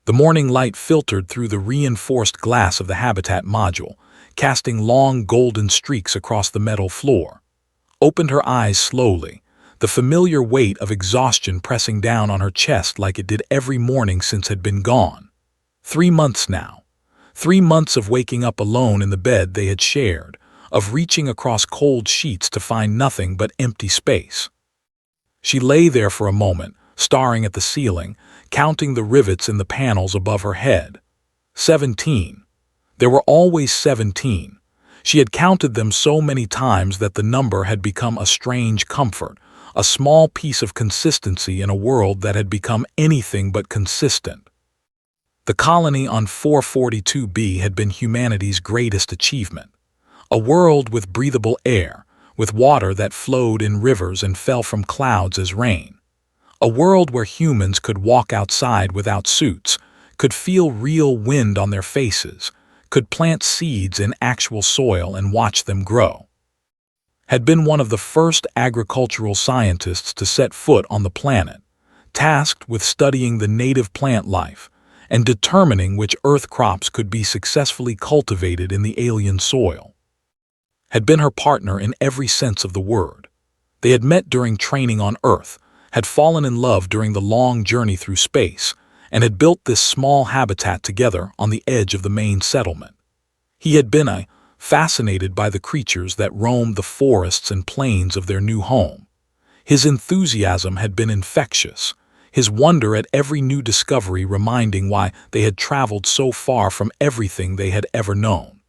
The morning light filtered through the reinforced glass of the habitat module, casting long golden streaks across the metal floor. Opened her eyes slowly, the familiar weight of exhaustion pressing down on her chest like it did every morning since had been gone. 3 months now. 3 months of waking up alone in the bed they had shared, of reaching across cold sheets to find nothing but empty space. She lay there for a moment, staring at the ceiling, counting the rivets in the panels above her head. 17. There were always 17. She had counted them so many times that the number had become a strange comfort, a small piece of consistency in a world that had become anything but consistent. The colony on 442b had been humanity's greatest achievement. A world with breathable air, with water that flowed in rivers and fell from clouds as rain. A world where humans could walk outside without suits, could feel real wind on their faces, could plant seeds in actual soil and watch them grow. Had been one of the first agricultural scientists to set foot on the planet, tasked with studying the native plant life and determining which Earth crops could be successfully cultivated in the alien soil. Had been her partner in every sense of the word. They had met during training on Earth, had fallen in love during the long journey through space, and had built this small habitat together on the edge of the main settlement. He had been fascinated by the creatures that roamed the forests and plains of their new home. His enthusiasm had been infectious, his wonder at every new discovery reminding why they had traveled so far from everything they had ever known.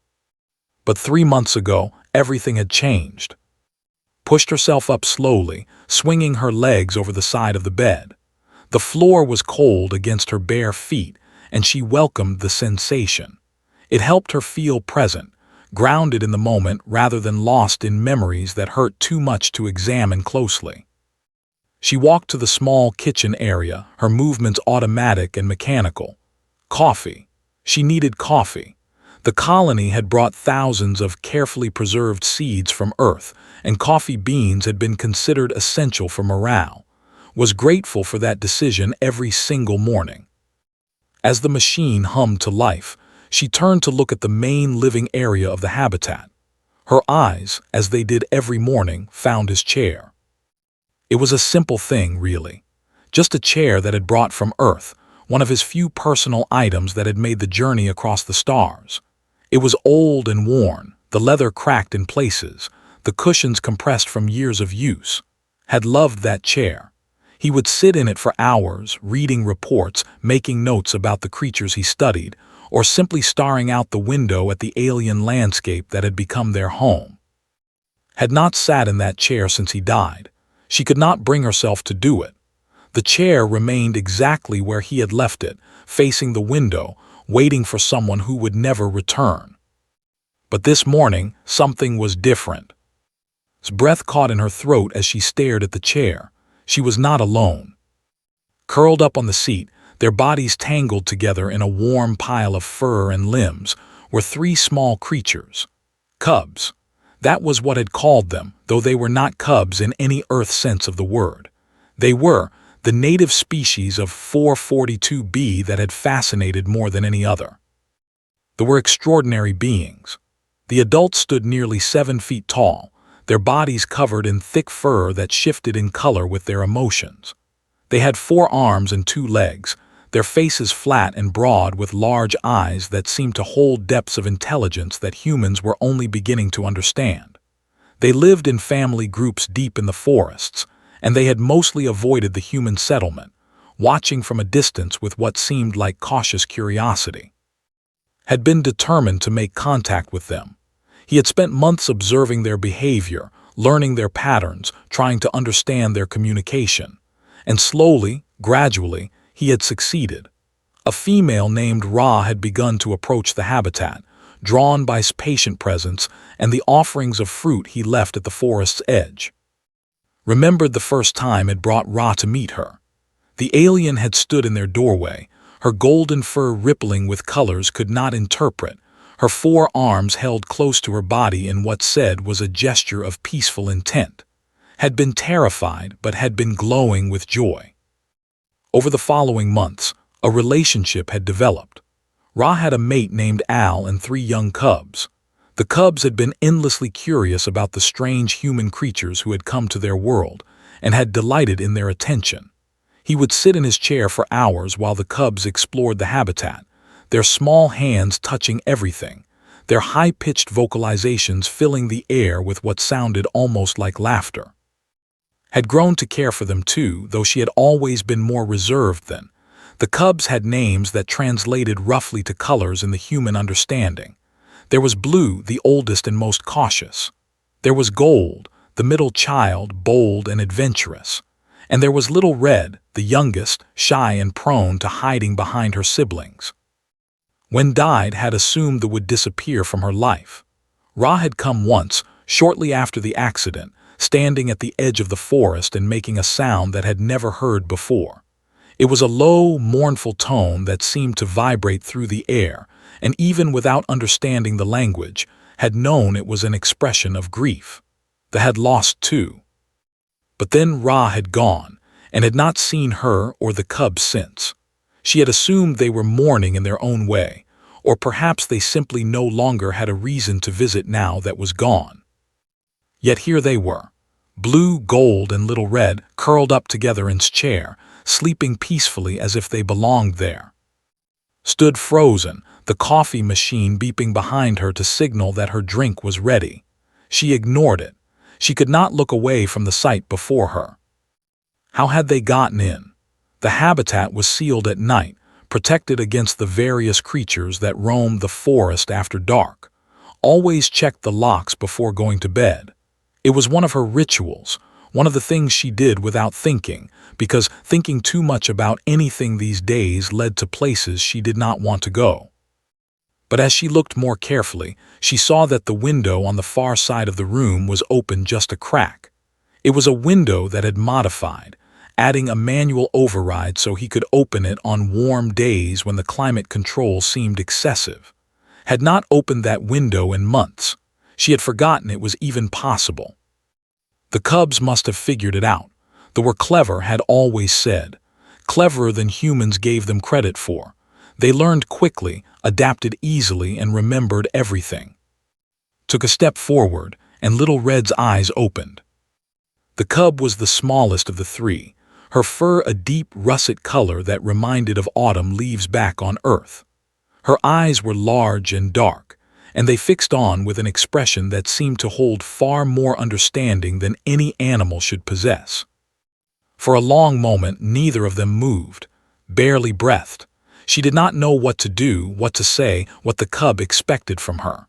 But 3 months ago, everything had changed. Pushed herself up slowly, swinging her legs over the side of the bed. The floor was cold against her bare feet, and she welcomed the sensation. It helped her feel present, grounded in the moment rather than lost in memories that hurt too much to examine closely. She walked to the small kitchen area, her movements automatic and mechanical. Coffee. She needed coffee. The colony had brought thousands of carefully preserved seeds from Earth, and coffee beans had been considered essential for morale. Was grateful for that decision every single morning. As the machine hummed to life, she turned to look at the main living area of the habitat. Her eyes, as they did every morning, found his chair. It was a simple thing, really. Just a chair that had brought from Earth, one of his few personal items that had made the journey across the stars. It was old and worn, the leather cracked in places, the cushions compressed from years of use. Had loved that chair. He would sit in it for hours, reading reports, making notes about the creatures he studied, or simply staring out the window at the alien landscape that had become their home. Had not sat in that chair since he died. She could not bring herself to do it. The chair remained exactly where he had left it, facing the window, waiting for someone who would never return. But this morning, something was different. His breath caught in her throat as she stared at the chair. She was not alone. Curled up on the seat, their bodies tangled together in a warm pile of fur and limbs, were 3 small creatures. Cubs. That was what had called them, though they were not cubs in any Earth sense of the word. They were the native species of 442b that had fascinated more than any other. They were extraordinary beings. The adults stood nearly 7 feet tall, their bodies covered in thick fur that shifted in color with their emotions. They had 4 arms and 2 legs, their faces flat and broad with large eyes that seemed to hold depths of intelligence that humans were only beginning to understand. They lived in family groups deep in the forests, and they had mostly avoided the human settlement, watching from a distance with what seemed like cautious curiosity. Had been determined to make contact with them. He had spent months observing their behavior, learning their patterns, trying to understand their communication. And slowly, gradually, he had succeeded. A female named Ra had begun to approach the habitat, drawn by his patient presence and the offerings of fruit he left at the forest's edge. Remembered the first time had brought Ra to meet her. The alien had stood in their doorway, her golden fur rippling with colors could not interpret, her 4 arms held close to her body in what said was a gesture of peaceful intent. Had been terrified but had been glowing with joy. Over the following months, A relationship had developed. Ra had a mate named Al and 3 young cubs. The cubs had been endlessly curious about the strange human creatures who had come to their world and had delighted in their attention. He would sit in his chair for hours while the cubs explored the habitat, their small hands touching everything, their high-pitched vocalizations filling the air with what sounded almost like laughter. Had grown to care for them too, though she had always been more reserved than. The cubs had names that translated roughly to colors in the human understanding. There was Blue, the oldest and most cautious. There was Gold, the middle child, bold and adventurous. And there was Little Red, the youngest, shy and prone to hiding behind her siblings. When died had assumed the would disappear from her life. Ra had come once, shortly after the accident, standing at the edge of the forest and making a sound that had never heard before. It was a low, mournful tone that seemed to vibrate through the air, and even without understanding the language, had known it was an expression of grief. They had lost too. But then Ra had gone, and had not seen her or the cubs since. She had assumed they were mourning in their own way, or perhaps they simply no longer had a reason to visit now that was gone. Yet here they were, Blue, Gold, and Little Red curled up together in his chair, sleeping peacefully as if they belonged there. Stood frozen, the coffee machine beeping behind her to signal that her drink was ready. She ignored it. She could not look away from the sight before her. How had they gotten in? The habitat was sealed at night, protected against the various creatures that roamed the forest after dark. Always checked the locks before going to bed. It was one of her rituals, one of the things she did without thinking, because thinking too much about anything these days led to places she did not want to go. But as she looked more carefully, she saw that the window on the far side of the room was open just a crack. It was a window that had modified, adding a manual override so he could open it on warm days when the climate control seemed excessive. Had not opened that window in months. She had forgotten it was even possible. The cubs must have figured it out. They were clever, had always said. Cleverer than humans gave them credit for. They learned quickly, adapted easily, and remembered everything. Took a step forward, and Little Red's eyes opened. The cub was the smallest of the 3, her fur a deep russet color that reminded of autumn leaves back on Earth. Her eyes were large and dark, and they fixed on with an expression that seemed to hold far more understanding than any animal should possess. For a long moment neither of them moved, barely breathed. She did not know what to do, what to say, what the cub expected from her.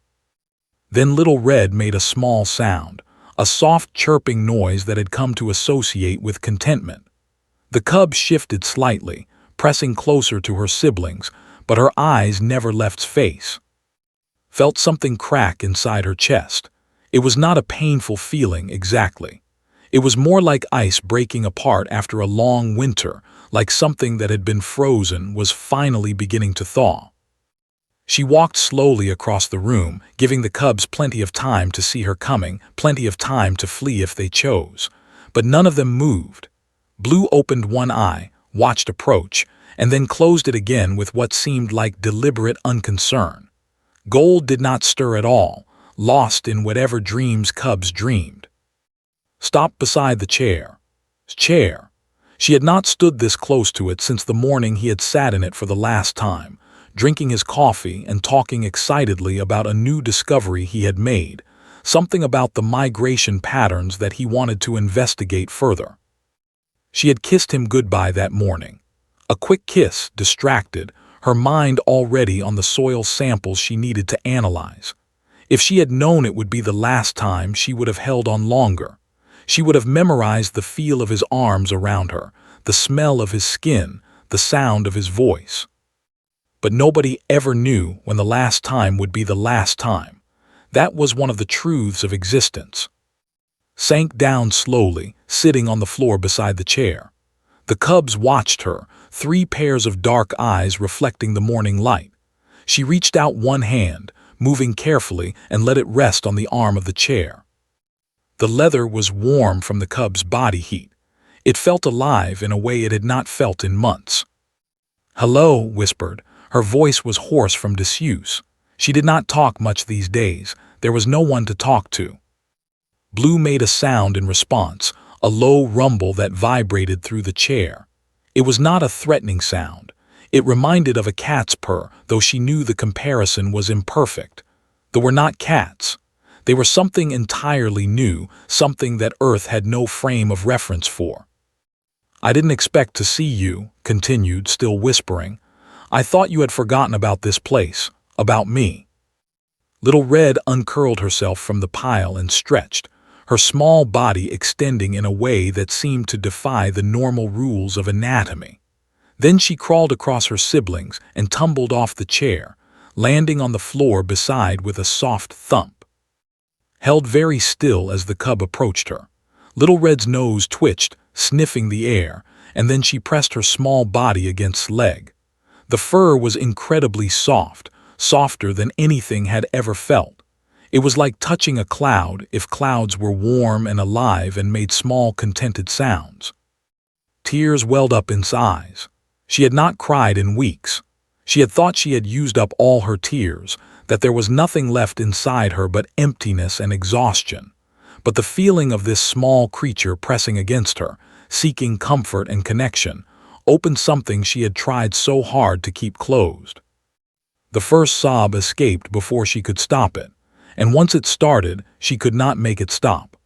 Then Little Red made a small sound, a soft chirping noise that had come to associate with contentment. The cub shifted slightly, pressing closer to her siblings, but her eyes never left his face. Felt something crack inside her chest. It was not a painful feeling exactly. It was more like ice breaking apart after a long winter, like something that had been frozen was finally beginning to thaw. She walked slowly across the room, giving the cubs plenty of time to see her coming, plenty of time to flee if they chose. But none of them moved. Blue opened one eye, watched approach, and then closed it again with what seemed like deliberate unconcern. Gold did not stir at all, lost in whatever dreams cubs dreamed. Stopped beside the chair. She had not stood this close to it since the morning he had sat in it for the last time, drinking his coffee and talking excitedly about a new discovery he had made, something about the migration patterns that he wanted to investigate further. She had kissed him goodbye that morning. A quick kiss, distracted, her mind already on the soil samples she needed to analyze. If she had known it would be the last time, she would have held on longer. She would have memorized the feel of his arms around her, the smell of his skin, the sound of his voice. But nobody ever knew when the last time would be the last time. That was one of the truths of existence. Sank down slowly, sitting on the floor beside the chair. The cubs watched her, 3 pairs of dark eyes reflecting the morning light. She reached out one hand, moving carefully, and let it rest on the arm of the chair. The leather was warm from the cub's body heat. It felt alive in a way it had not felt in months. "Hello," whispered. Her voice was hoarse from disuse. She did not talk much these days. There was no one to talk to. Blue made a sound in response, a low rumble that vibrated through the chair. It was not a threatening sound. It reminded of a cat's purr, though she knew the comparison was imperfect. They were not cats. They were something entirely new, something that Earth had no frame of reference for. "I didn't expect to see you," continued, still whispering. "I thought you had forgotten about this place, about me." Little Red uncurled herself from the pile and stretched, her small body extending in a way that seemed to defy the normal rules of anatomy. Then she crawled across her siblings and tumbled off the chair, landing on the floor beside with a soft thump. Held very still as the cub approached her. Little Red's nose twitched, sniffing the air, and then she pressed her small body against leg. The fur was incredibly soft, softer than anything had ever felt. It was like touching a cloud if clouds were warm and alive and made small, contented sounds. Tears welled up in her eyes. She had not cried in weeks. She had thought she had used up all her tears, that there was nothing left inside her but emptiness and exhaustion. But the feeling of this small creature pressing against her, seeking comfort and connection, opened something she had tried so hard to keep closed. The first sob escaped before she could stop it, and once it started, she could not make it stop.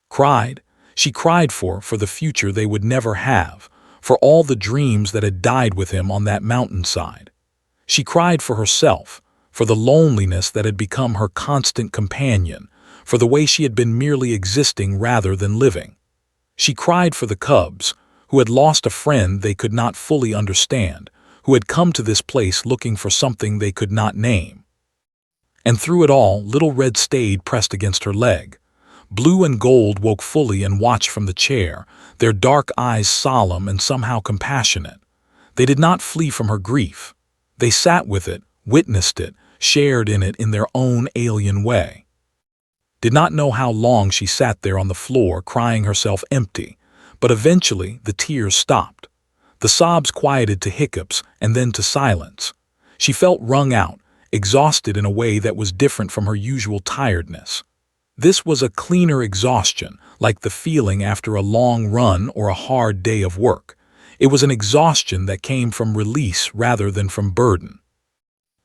Cried? She cried for the future they would never have, for all the dreams that had died with him on that mountainside. She cried for herself, for the loneliness that had become her constant companion, for the way she had been merely existing rather than living. She cried for the cubs, who had lost a friend they could not fully understand, who had come to this place looking for something they could not name. And through it all, Little Red stayed pressed against her leg. Blue and Gold woke fully and watched from the chair, their dark eyes solemn and somehow compassionate. They did not flee from her grief. They sat with it, witnessed it, shared in it in their own alien way. Did not know how long she sat there on the floor crying herself empty, but eventually the tears stopped. The sobs quieted to hiccups and then to silence. She felt wrung out, exhausted in a way that was different from her usual tiredness. This was a cleaner exhaustion, like the feeling after a long run or a hard day of work. It was an exhaustion that came from release rather than from burden.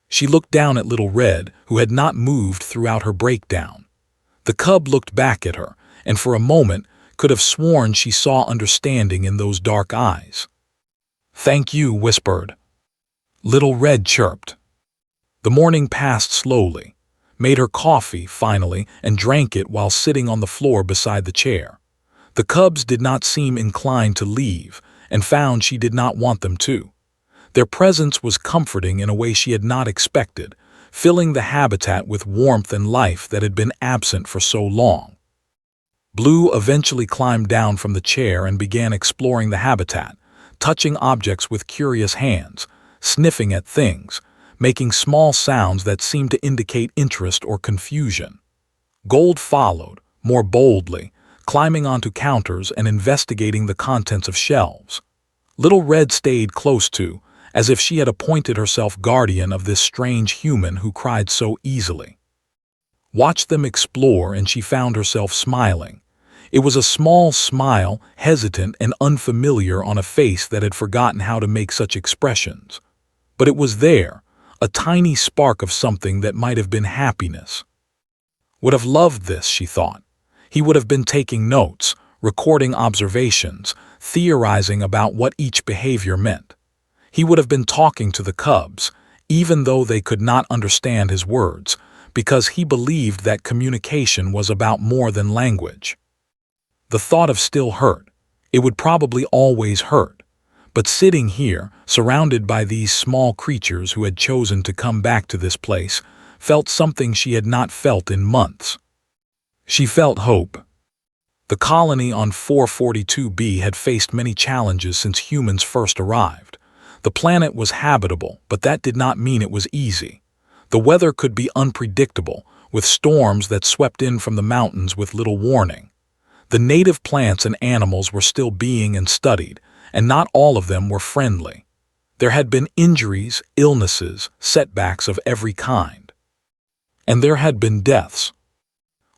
She looked down at Little Red, who had not moved throughout her breakdown. The cub looked back at her, and for a moment could have sworn she saw understanding in those dark eyes. "Thank you," whispered. Little Red chirped. The morning passed slowly, made her coffee, finally, and drank it while sitting on the floor beside the chair. The cubs did not seem inclined to leave, and found she did not want them to. Their presence was comforting in a way she had not expected, filling the habitat with warmth and life that had been absent for so long. Blue eventually climbed down from the chair and began exploring the habitat, touching objects with curious hands, sniffing at things, making small sounds that seemed to indicate interest or confusion. Gold followed, more boldly, climbing onto counters and investigating the contents of shelves. Little Red stayed close to, as if she had appointed herself guardian of this strange human who cried so easily. Watched them explore and she found herself smiling. It was a small smile, hesitant and unfamiliar on a face that had forgotten how to make such expressions. But it was there, a tiny spark of something that might have been happiness. Would have loved this, she thought. He would have been taking notes, recording observations, theorizing about what each behavior meant. He would have been talking to the cubs, even though they could not understand his words, because he believed that communication was about more than language. The thought of still hurt. It would probably always hurt. But sitting here, surrounded by these small creatures who had chosen to come back to this place, felt something she had not felt in months. She felt hope. The colony on 442b had faced many challenges since humans first arrived. The planet was habitable, but that did not mean it was easy. The weather could be unpredictable, with storms that swept in from the mountains with little warning. The native plants and animals were still being studied, and not all of them were friendly. There had been injuries, illnesses, setbacks of every kind. And there had been deaths.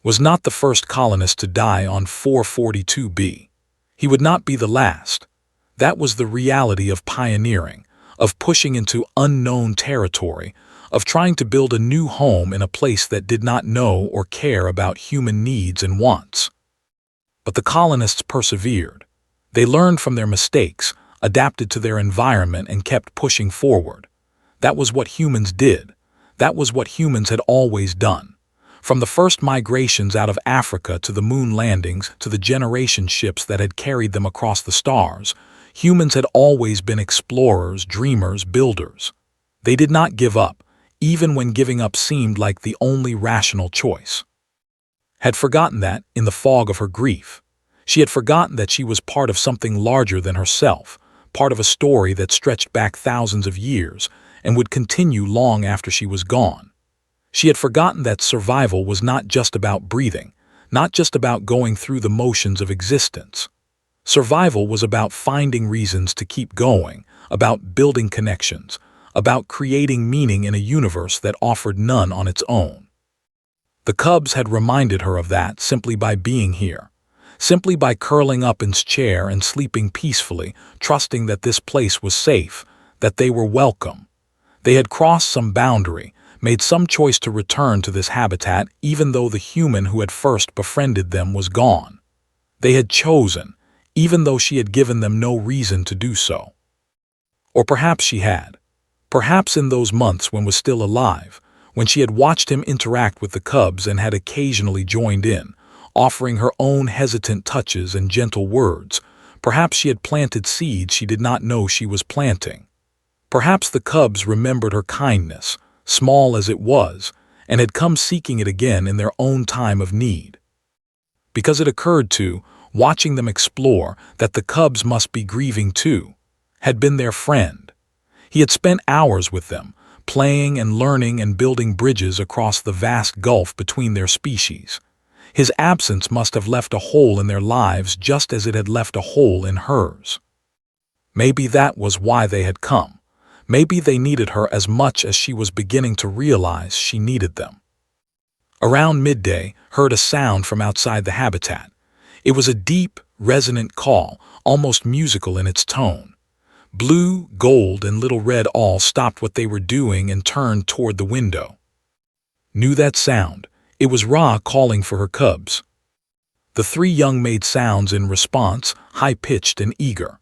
Was not the first colonist to die on 442b. He would not be the last. That was the reality of pioneering, of pushing into unknown territory, of trying to build a new home in a place that did not know or care about human needs and wants. But the colonists persevered. They learned from their mistakes, adapted to their environment, and kept pushing forward. That was what humans did. That was what humans had always done. From the first migrations out of Africa to the moon landings to the generation ships that had carried them across the stars, humans had always been explorers, dreamers, builders. They did not give up, even when giving up seemed like the only rational choice. Had forgotten that, in the fog of her grief, she had forgotten that she was part of something larger than herself, part of a story that stretched back thousands of years and would continue long after she was gone. She had forgotten that survival was not just about breathing, not just about going through the motions of existence. Survival was about finding reasons to keep going, about building connections, about creating meaning in a universe that offered none on its own. The cubs had reminded her of that simply by being here, simply by curling up in its chair and sleeping peacefully, trusting that this place was safe, that they were welcome. They had crossed some boundary, made some choice to return to this habitat even though the human who had first befriended them was gone. They had chosen, even though she had given them no reason to do so. Or perhaps she had. Perhaps in those months when was still alive, when she had watched him interact with the cubs and had occasionally joined in, offering her own hesitant touches and gentle words, perhaps she had planted seeds she did not know she was planting. Perhaps the cubs remembered her kindness, small as it was, and had come seeking it again in their own time of need. Because it occurred to, watching them explore, that the cubs must be grieving too, had been their friend. He had spent hours with them, playing and learning and building bridges across the vast gulf between their species. His absence must have left a hole in their lives just as it had left a hole in hers. Maybe that was why they had come. Maybe they needed her as much as she was beginning to realize she needed them. Around midday, heard a sound from outside the habitat. It was a deep, resonant call, almost musical in its tone. Blue, Gold, and Little Red all stopped what they were doing and turned toward the window. Knew that sound. It was Ra calling for her cubs. The three young made sounds in response, high-pitched and eager.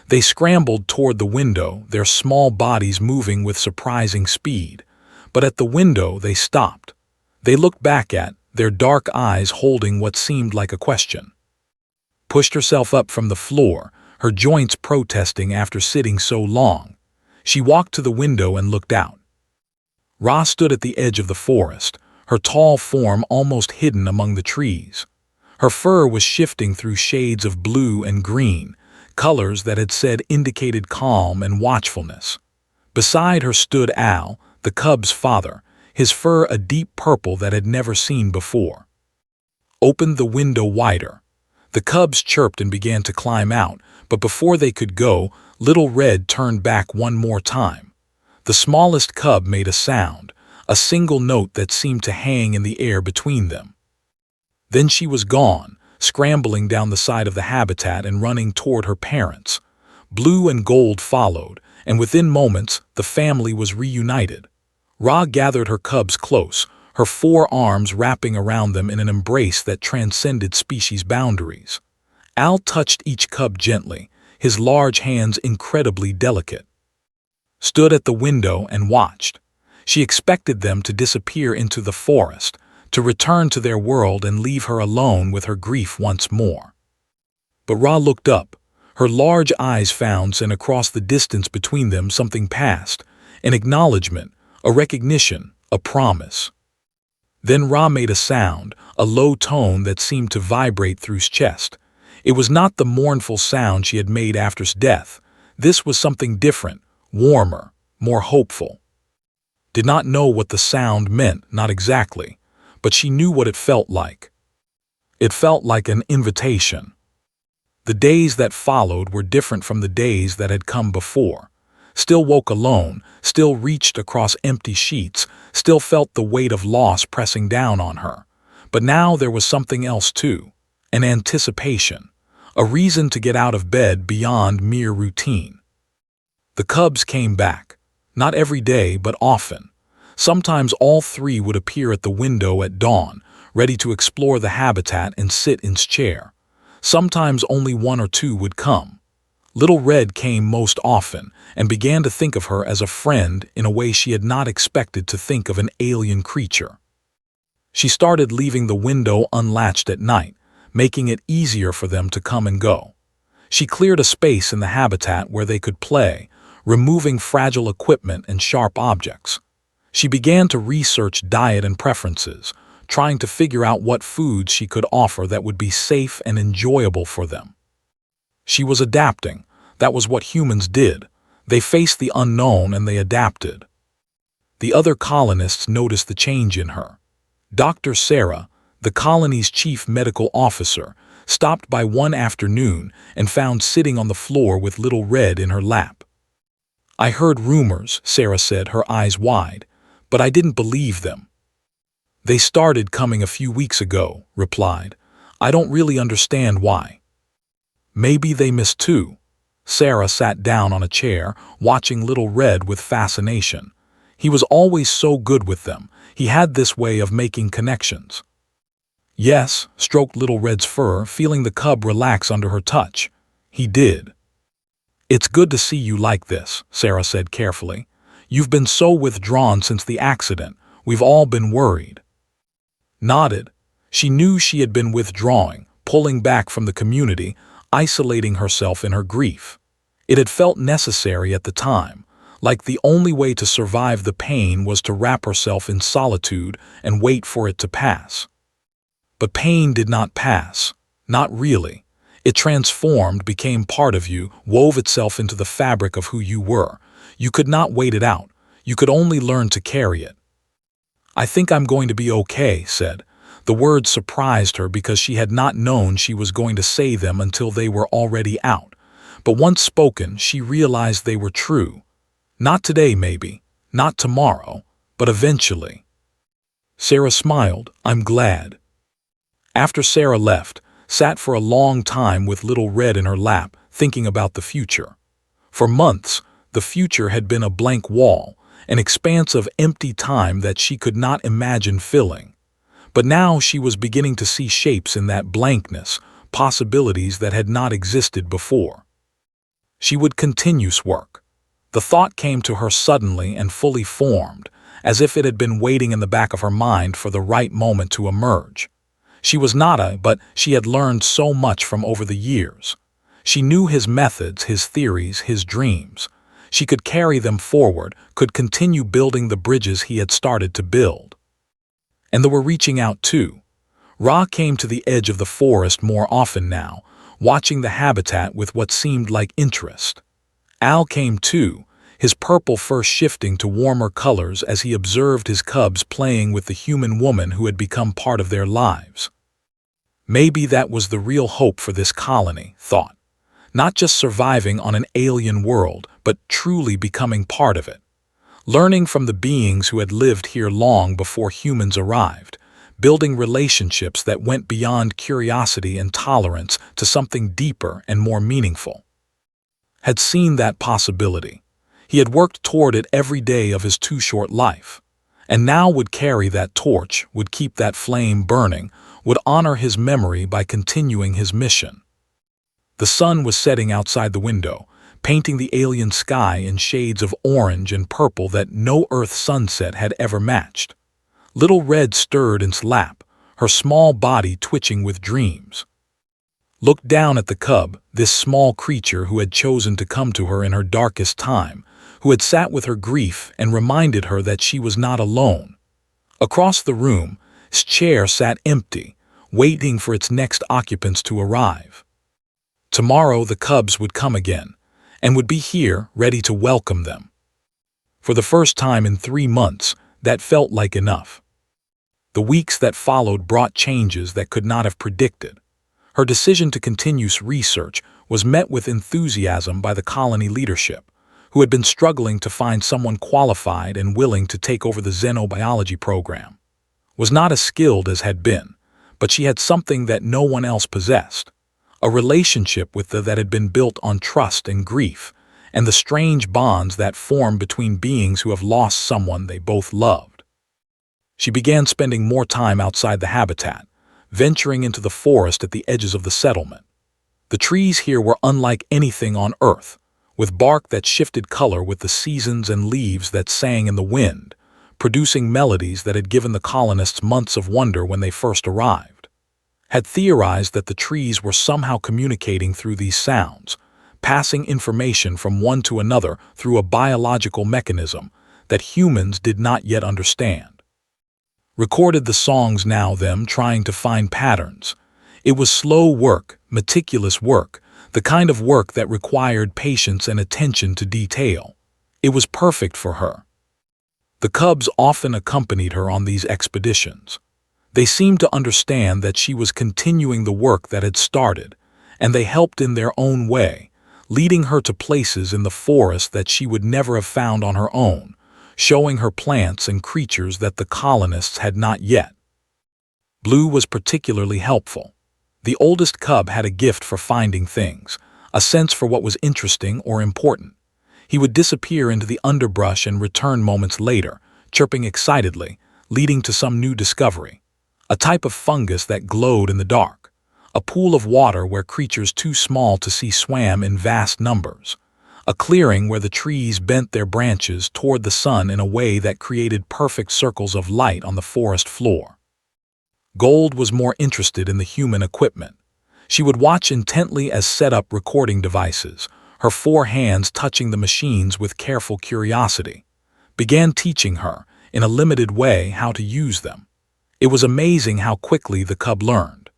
They scrambled toward the window, their small bodies moving with surprising speed. But at the window they stopped. They looked back their dark eyes holding what seemed like a question. Pushed herself up from the floor, her joints protesting after sitting so long. She walked to the window and looked out. Ra stood at the edge of the forest, her tall form almost hidden among the trees. Her fur was shifting through shades of blue and green, colors that had said indicated calm and watchfulness. Beside her stood Al, the cub's father, his fur a deep purple that had never seen before. Opened the window wider. The cubs chirped and began to climb out, but before they could go, Little Red turned back one more time. The smallest cub made a sound, a single note that seemed to hang in the air between them. Then she was gone, scrambling down the side of the habitat and running toward her parents. Blue and Gold followed, and within moments the family was reunited. Ra gathered her cubs close, her 4 arms wrapping around them in an embrace that transcended species boundaries. Al touched each cub gently, his large hands incredibly delicate. Stood at the window and watched. She expected them to disappear into the forest, to return to their world and leave her alone with her grief once more. But Ra looked up. Her large eyes found, and across the distance between them something passed, an acknowledgement, a recognition, a promise. Then Ra made a sound, a low tone that seemed to vibrate through his chest. It was not the mournful sound she had made after his death. This was something different, warmer, more hopeful. Did not know what the sound meant, not exactly, but she knew what it felt like. It felt like an invitation. The days that followed were different from the days that had come before. still woke alone, still reached across empty sheets, still felt the weight of loss pressing down on her. But now there was something else too, an anticipation, a reason to get out of bed beyond mere routine. The cubs came back, not every day but often. Sometimes all three would appear at the window at dawn, ready to explore the habitat and sit in its chair. Sometimes only one or two would come. Little Red came most often and began to think of her as a friend in a way she had not expected to think of an alien creature. She started leaving the window unlatched at night, making it easier for them to come and go. She cleared a space in the habitat where they could play, removing fragile equipment and sharp objects. She began to research diet and preferences, trying to figure out what foods she could offer that would be safe and enjoyable for them. She was adapting. That was what humans did. They faced the unknown and they adapted. The other colonists noticed the change in her. Dr. Sarah, the colony's chief medical officer, stopped by one afternoon and found sitting on the floor with Little Red in her lap. "I heard rumors," Sarah said, her eyes wide, "but I didn't believe them." "They started coming a few weeks ago," replied. "I don't really understand why." "Maybe they missed too." Sarah sat down on a chair, watching Little Red with fascination. He was always so good with them. He had this way of making connections. "Yes," stroked Little Red's fur, feeling the cub relax under her touch. "He did." "It's good to see you like this," Sarah said carefully. "You've been so withdrawn since the accident. We've all been worried." Nodded. She knew she had been withdrawing, pulling back from the community, isolating herself in her grief. It had felt necessary at the time, like the only way to survive the pain was to wrap herself in solitude and wait for it to pass. But pain did not pass. Not really. It transformed, became part of you, wove itself into the fabric of who you were. You could not wait it out. You could only learn to carry it. "I think I'm going to be okay," said. The words surprised her because she had not known she was going to say them until they were already out. But once spoken, she realized they were true. Not today, maybe. Not tomorrow. But eventually. Sarah smiled. "I'm glad." After Sarah left, sat for a long time with Little Red in her lap, thinking about the future. For months, the future had been a blank wall, an expanse of empty time that she could not imagine filling. But now she was beginning to see shapes in that blankness, possibilities that had not existed before. She would continue work. The thought came to her suddenly and fully formed, as if it had been waiting in the back of her mind for the right moment to emerge. She was Nada, but she had learned so much from over the years. She knew his methods, his theories, his dreams. She could carry them forward, could continue building the bridges he had started to build. And they were reaching out too. Ra came to the edge of the forest more often now, watching the habitat with what seemed like interest. Al came too, his purple fur shifting to warmer colors as he observed his cubs playing with the human woman who had become part of their lives. Maybe that was the real hope for this colony, thought. Not just surviving on an alien world, but truly becoming part of it. Learning from the beings who had lived here long before humans arrived, building relationships that went beyond curiosity and tolerance to something deeper and more meaningful. Had seen that possibility. He had worked toward it every day of his too short life, and now would carry that torch, would keep that flame burning, would honor his memory by continuing his mission. The sun was setting outside the window, painting the alien sky in shades of orange and purple that no Earth sunset had ever matched. Little Red stirred in its lap, her small body twitching with dreams. Looked down at the cub, this small creature who had chosen to come to her in her darkest time, who had sat with her grief and reminded her that she was not alone. Across the room, his chair sat empty, waiting for its next occupants to arrive. Tomorrow the cubs would come again, and would be here, ready to welcome them. For the first time in 3 months, that felt like enough. The weeks that followed brought changes that could not have predicted. Her decision to continue research was met with enthusiasm by the colony leadership, who had been struggling to find someone qualified and willing to take over the xenobiology program. Was not as skilled as had been, but she had something that no one else possessed, a relationship with the that had been built on trust and grief, and the strange bonds that form between beings who have lost someone they both loved. She began spending more time outside the habitat, venturing into the forest at the edges of the settlement. The trees here were unlike anything on Earth, with bark that shifted color with the seasons and leaves that sang in the wind, producing melodies that had given the colonists months of wonder when they first arrived. Had theorized that the trees were somehow communicating through these sounds, passing information from one to another through a biological mechanism that humans did not yet understand. Recorded the songs now them trying to find patterns. It was slow work, meticulous work, the kind of work that required patience and attention to detail. It was perfect for her. The cubs often accompanied her on these expeditions. They seemed to understand that she was continuing the work that had started, and they helped in their own way, leading her to places in the forest that she would never have found on her own, showing her plants and creatures that the colonists had not yet. Blue was particularly helpful. The oldest cub had a gift for finding things, a sense for what was interesting or important. He would disappear into the underbrush and return moments later, chirping excitedly, leading to some new discovery. A type of fungus that glowed in the dark. A pool of water where creatures too small to see swam in vast numbers. A clearing where the trees bent their branches toward the sun in a way that created perfect circles of light on the forest floor. Gold was more interested in the human equipment. She would watch intently as set up recording devices, her 4 hands touching the machines with careful curiosity. Began teaching her, in a limited way, how to use them. It was amazing how quickly the cub learned.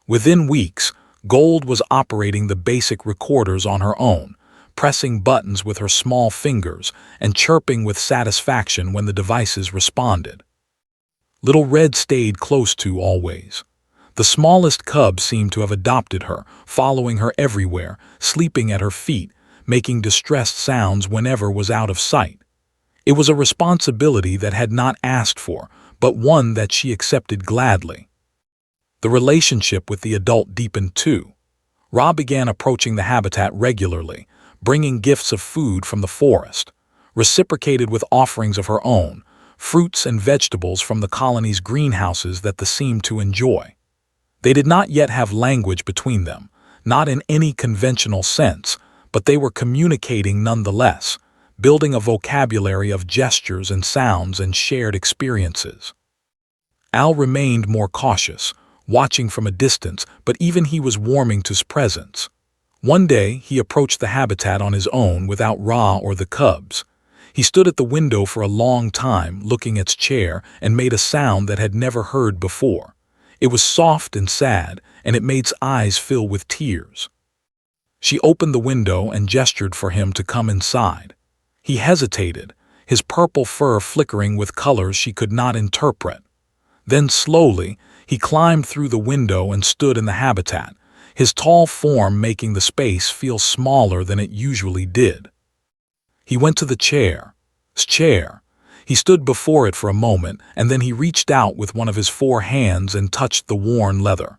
Within weeks, Gold was operating the basic recorders on her own, pressing buttons with her small fingers and chirping with satisfaction when the devices responded. Little Red stayed close to always. The smallest cub seemed to have adopted her, following her everywhere, sleeping at her feet, making distressed sounds whenever was out of sight. It was a responsibility that had not asked for, but one that she accepted gladly. The relationship with the adult deepened too. Ra began approaching the habitat regularly, bringing gifts of food from the forest, reciprocated with offerings of her own, fruits and vegetables from the colony's greenhouses that the seemed to enjoy. They did not yet have language between them, not in any conventional sense, but they were communicating nonetheless, building a vocabulary of gestures and sounds and shared experiences. Al remained more cautious, watching from a distance, but even he was warming to his presence. One day, he approached the habitat on his own without Ra or the cubs. He stood at the window for a long time, looking at his chair, and made a sound that had never heard before. It was soft and sad, and it made his eyes fill with tears. She opened the window and gestured for him to come inside. He hesitated, his purple fur flickering with colors she could not interpret. Then slowly, he climbed through the window and stood in the habitat, his tall form making the space feel smaller than it usually did. He went to the chair. His chair. He stood before it for a moment, and then he reached out with one of his 4 hands and touched the worn leather.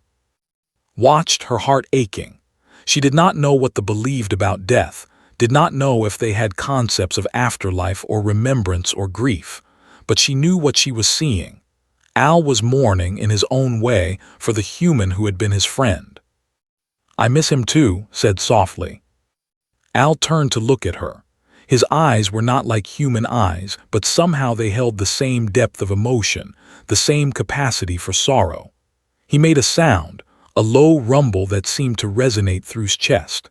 Watched, her heart aching. She did not know what they believed about death, did not know if they had concepts of afterlife or remembrance or grief, but she knew what she was seeing. Al was mourning in his own way for the human who had been his friend. "I miss him too," said softly. Al turned to look at her. His eyes were not like human eyes, but somehow they held the same depth of emotion, the same capacity for sorrow. He made a sound, a low rumble that seemed to resonate through his chest.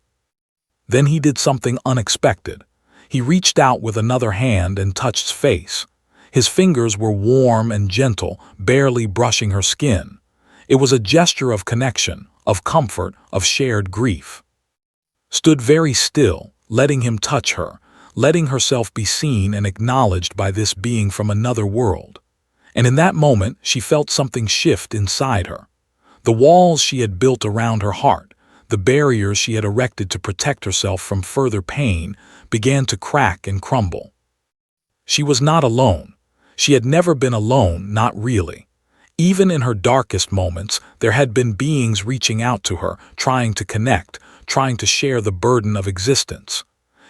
Then he did something unexpected. He reached out with another hand and touched his face. His fingers were warm and gentle, barely brushing her skin. It was a gesture of connection, of comfort, of shared grief. Stood very still, letting him touch her, letting herself be seen and acknowledged by this being from another world. And in that moment, she felt something shift inside her. The walls she had built around her heart, the barriers she had erected to protect herself from further pain, began to crack and crumble. She was not alone. She had never been alone, not really. Even in her darkest moments, there had been beings reaching out to her, trying to connect, trying to share the burden of existence.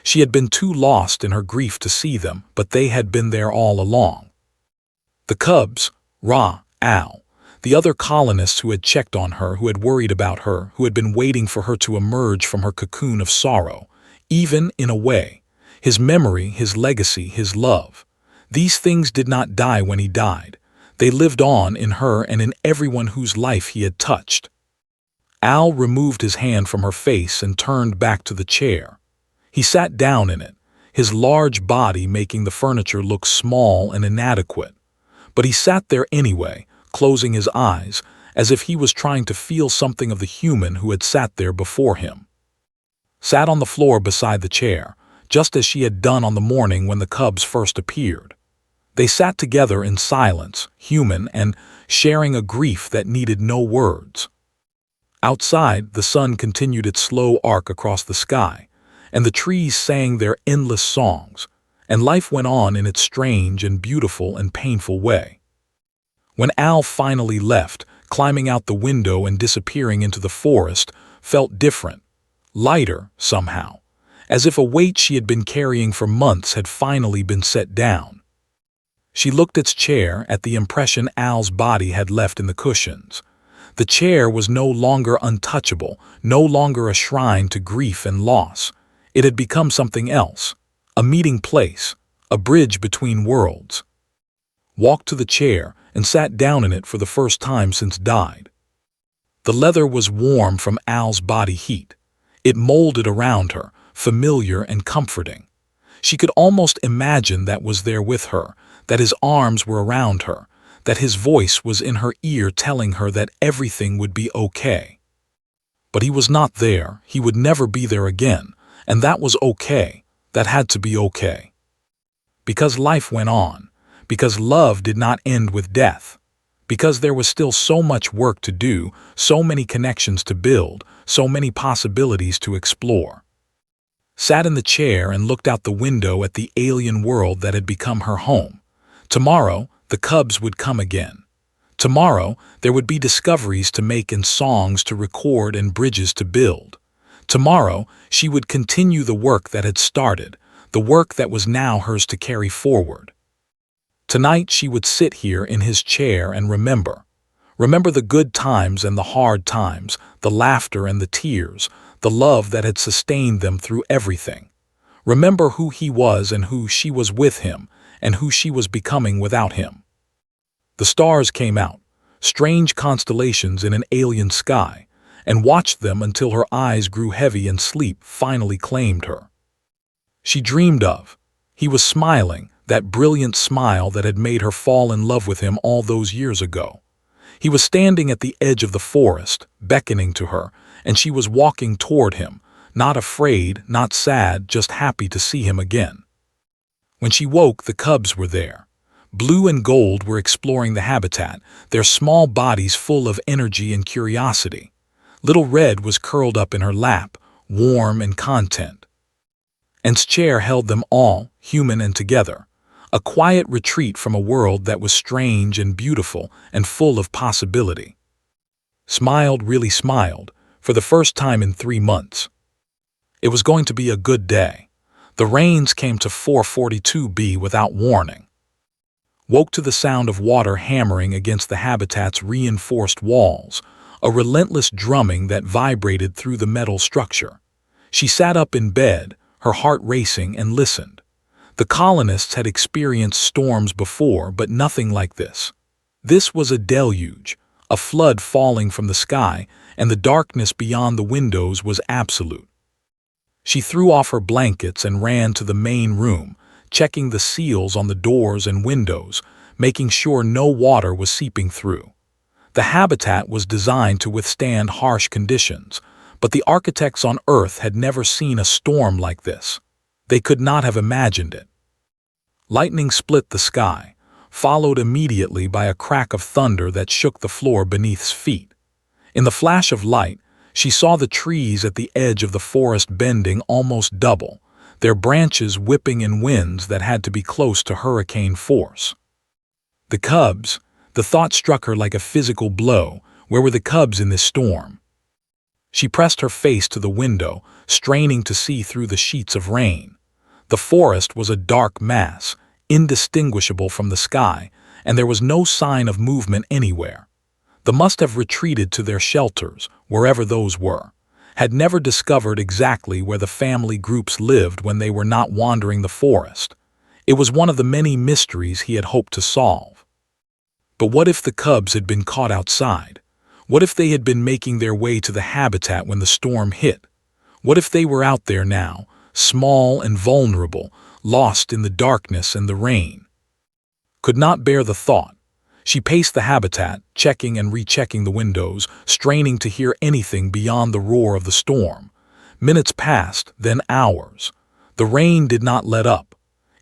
She had been too lost in her grief to see them, but they had been there all along. The cubs, Ra, Al, the other colonists who had checked on her, who had worried about her, who had been waiting for her to emerge from her cocoon of sorrow, even, in a way, his memory, his legacy, his love. These things did not die when he died. They lived on in her and in everyone whose life he had touched. Al removed his hand from her face and turned back to the chair. He sat down in it, his large body making the furniture look small and inadequate. But he sat there anyway, closing his eyes, as if he was trying to feel something of the human who had sat there before him. Sat on the floor beside the chair, just as she had done on the morning when the cubs first appeared. They sat together in silence, human, and sharing a grief that needed no words. Outside, the sun continued its slow arc across the sky, and the trees sang their endless songs, and life went on in its strange and beautiful and painful way. When Al finally left, climbing out the window and disappearing into the forest, felt different, lighter somehow, as if a weight she had been carrying for months had finally been set down. She looked at its chair, at the impression Al's body had left in the cushions. The chair was no longer untouchable, no longer a shrine to grief and loss. It had become something else, a meeting place, a bridge between worlds. Walked to the chair and sat down in it for the first time since died. The leather was warm from Al's body heat. It molded around her, familiar and comforting. She could almost imagine that was there with her, that his arms were around her, that his voice was in her ear telling her that everything would be okay. But he was not there, he would never be there again, and that was okay, that had to be okay. Because life went on, because love did not end with death, because there was still so much work to do, so many connections to build, so many possibilities to explore. Sat in the chair and looked out the window at the alien world that had become her home. Tomorrow, the cubs would come again. Tomorrow, there would be discoveries to make and songs to record and bridges to build. Tomorrow, she would continue the work that had started, the work that was now hers to carry forward. Tonight, she would sit here in his chair and remember. Remember the good times and the hard times, the laughter and the tears, the love that had sustained them through everything. Remember who he was and who she was with him, and who she was becoming without him. The stars came out, strange constellations in an alien sky, and watched them until her eyes grew heavy and sleep finally claimed her. She dreamed of. He was smiling, that brilliant smile that had made her fall in love with him all those years ago. He was standing at the edge of the forest, beckoning to her, and she was walking toward him, not afraid, not sad, just happy to see him again. When she woke, the cubs were there. Blue and Gold were exploring the habitat, their small bodies full of energy and curiosity. Little Red was curled up in her lap, warm and content. Ant's chair held them all, human and together. A quiet retreat from a world that was strange and beautiful and full of possibility. Smiled, really smiled, for the first time in 3 months. It was going to be a good day. The rains came to 442B without warning. Woke to the sound of water hammering against the habitat's reinforced walls, a relentless drumming that vibrated through the metal structure. She sat up in bed, her heart racing, and listened. The colonists had experienced storms before, but nothing like this. This was a deluge, a flood falling from the sky, and the darkness beyond the windows was absolute. She threw off her blankets and ran to the main room, checking the seals on the doors and windows, making sure no water was seeping through. The habitat was designed to withstand harsh conditions, but the architects on Earth had never seen a storm like this. They could not have imagined it. Lightning split the sky, followed immediately by a crack of thunder that shook the floor beneath his feet. In the flash of light, She saw the trees at the edge of the forest bending almost double, their branches whipping in winds that had to be close to hurricane force. The cubs, the thought struck her like a physical blow. Where were the cubs in this storm? She pressed her face to the window, straining to see through the sheets of rain. The forest was a dark mass, indistinguishable from the sky, and there was no sign of movement anywhere. They must have retreated to their shelters, wherever those were, had never discovered exactly where the family groups lived when they were not wandering the forest. It was one of the many mysteries he had hoped to solve. But what if the cubs had been caught outside? What if they had been making their way to the habitat when the storm hit? What if they were out there now, small and vulnerable, lost in the darkness and the rain? Could not bear the thought. She paced the habitat, checking and rechecking the windows, straining to hear anything beyond the roar of the storm. Minutes passed, then hours. The rain did not let up.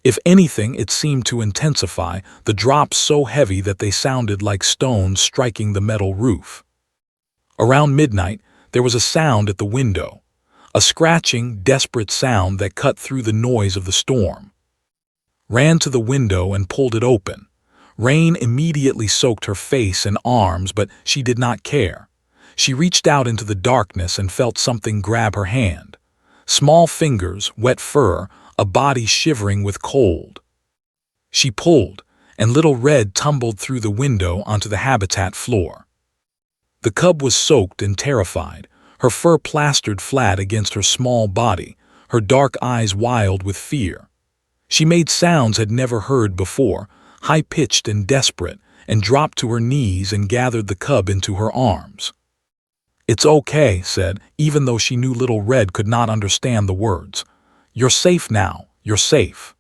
If anything, it seemed to intensify, the drops so heavy that they sounded like stones striking the metal roof. Around midnight, there was a sound at the window, a scratching, desperate sound that cut through the noise of the storm. Ran to the window and pulled it open. Rain immediately soaked her face and arms, but she did not care. She reached out into the darkness and felt something grab her hand. Small fingers, wet fur, a body shivering with cold. She pulled, and Little Red tumbled through the window onto the habitat floor. The cub was soaked and terrified, her fur plastered flat against her small body, her dark eyes wild with fear. She made sounds had never heard before, high-pitched and desperate, and dropped to her knees and gathered the cub into her arms. "It's okay," said, even though she knew Little Red could not understand the words. "You're safe now, you're safe."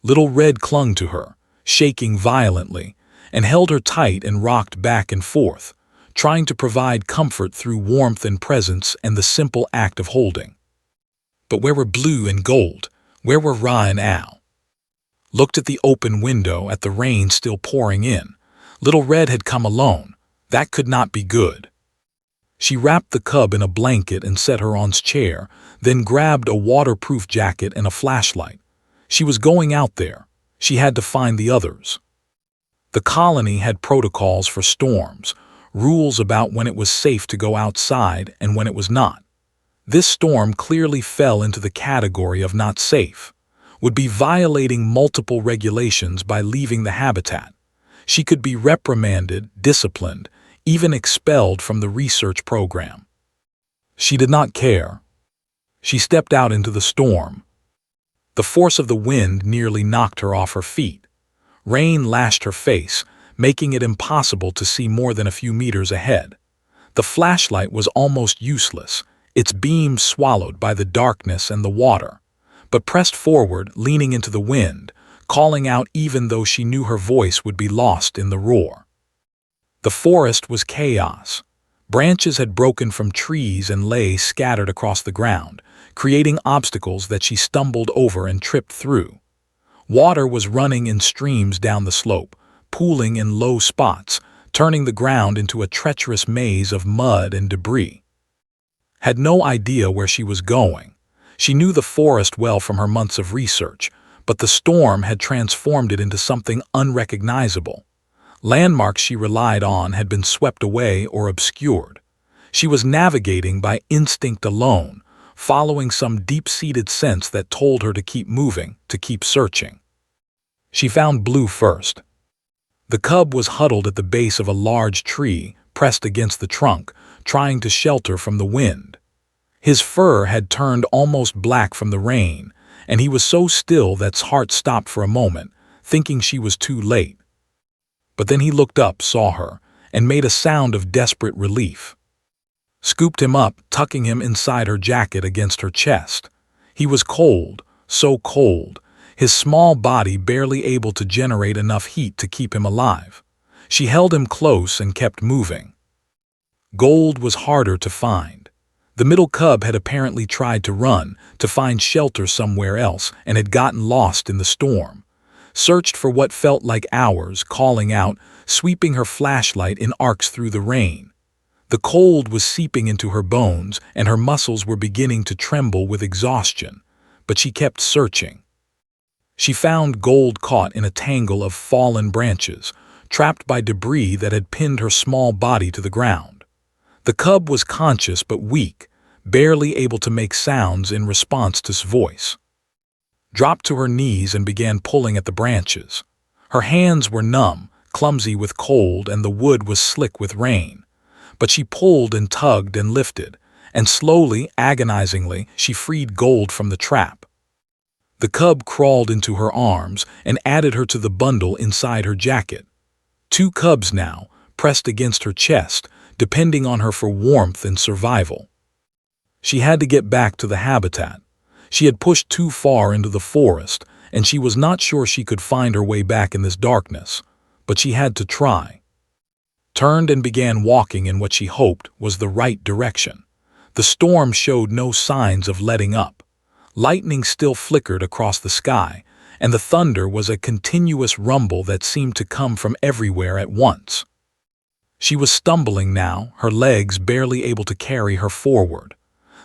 Little Red clung to her, shaking violently, and held her tight and rocked back and forth, trying to provide comfort through warmth and presence and the simple act of holding. But where were Blue and Gold? Where were Ra and Al? Looked at the open window at the rain still pouring in. Little Red had come alone. That could not be good. She wrapped the cub in a blanket and set her on his chair, then grabbed a waterproof jacket and a flashlight. She was going out there. She had to find the others. The colony had protocols for storms, rules about when it was safe to go outside and when it was not. This storm clearly fell into the category of not safe, would be violating multiple regulations by leaving the habitat. She could be reprimanded, disciplined, even expelled from the research program. She did not care. She stepped out into the storm. The force of the wind nearly knocked her off her feet. Rain lashed her face, making it impossible to see more than a few meters ahead. The flashlight was almost useless, its beam swallowed by the darkness and the water, but pressed forward, leaning into the wind, calling out even though she knew her voice would be lost in the roar. The forest was chaos. Branches had broken from trees and lay scattered across the ground, creating obstacles that she stumbled over and tripped through. Water was running in streams down the slope, pooling in low spots, turning the ground into a treacherous maze of mud and debris. Had no idea where she was going. She knew the forest well from her months of research, but the storm had transformed it into something unrecognizable. Landmarks she relied on had been swept away or obscured. She was navigating by instinct alone, following some deep-seated sense that told her to keep moving, to keep searching. She found Blue first. The cub was huddled at the base of a large tree, pressed against the trunk, trying to shelter from the wind. His fur had turned almost black from the rain, and he was so still that his heart stopped for a moment, thinking she was too late. But then he looked up, saw her, and made a sound of desperate relief. Scooped him up, tucking him inside her jacket against her chest. He was cold, so cold, his small body barely able to generate enough heat to keep him alive. She held him close and kept moving. Gold was harder to find. The middle cub had apparently tried to run, to find shelter somewhere else, and had gotten lost in the storm. Searched for what felt like hours, calling out, sweeping her flashlight in arcs through the rain. The cold was seeping into her bones, and her muscles were beginning to tremble with exhaustion, but she kept searching. She found Gold caught in a tangle of fallen branches, trapped by debris that had pinned her small body to the ground. The cub was conscious but weak, barely able to make sounds in response to his voice. Dropped to her knees and began pulling at the branches. Her hands were numb, clumsy with cold, and the wood was slick with rain. But she pulled and tugged and lifted, and slowly, agonizingly, she freed Gold from the trap. The cub crawled into her arms and added her to the bundle inside her jacket. 2 cubs now, pressed against her chest, depending on her for warmth and survival. She had to get back to the habitat. She had pushed too far into the forest, and she was not sure she could find her way back in this darkness, but she had to try. Turned and began walking in what she hoped was the right direction. The storm showed no signs of letting up. Lightning still flickered across the sky, and the thunder was a continuous rumble that seemed to come from everywhere at once. She was stumbling now, her legs barely able to carry her forward.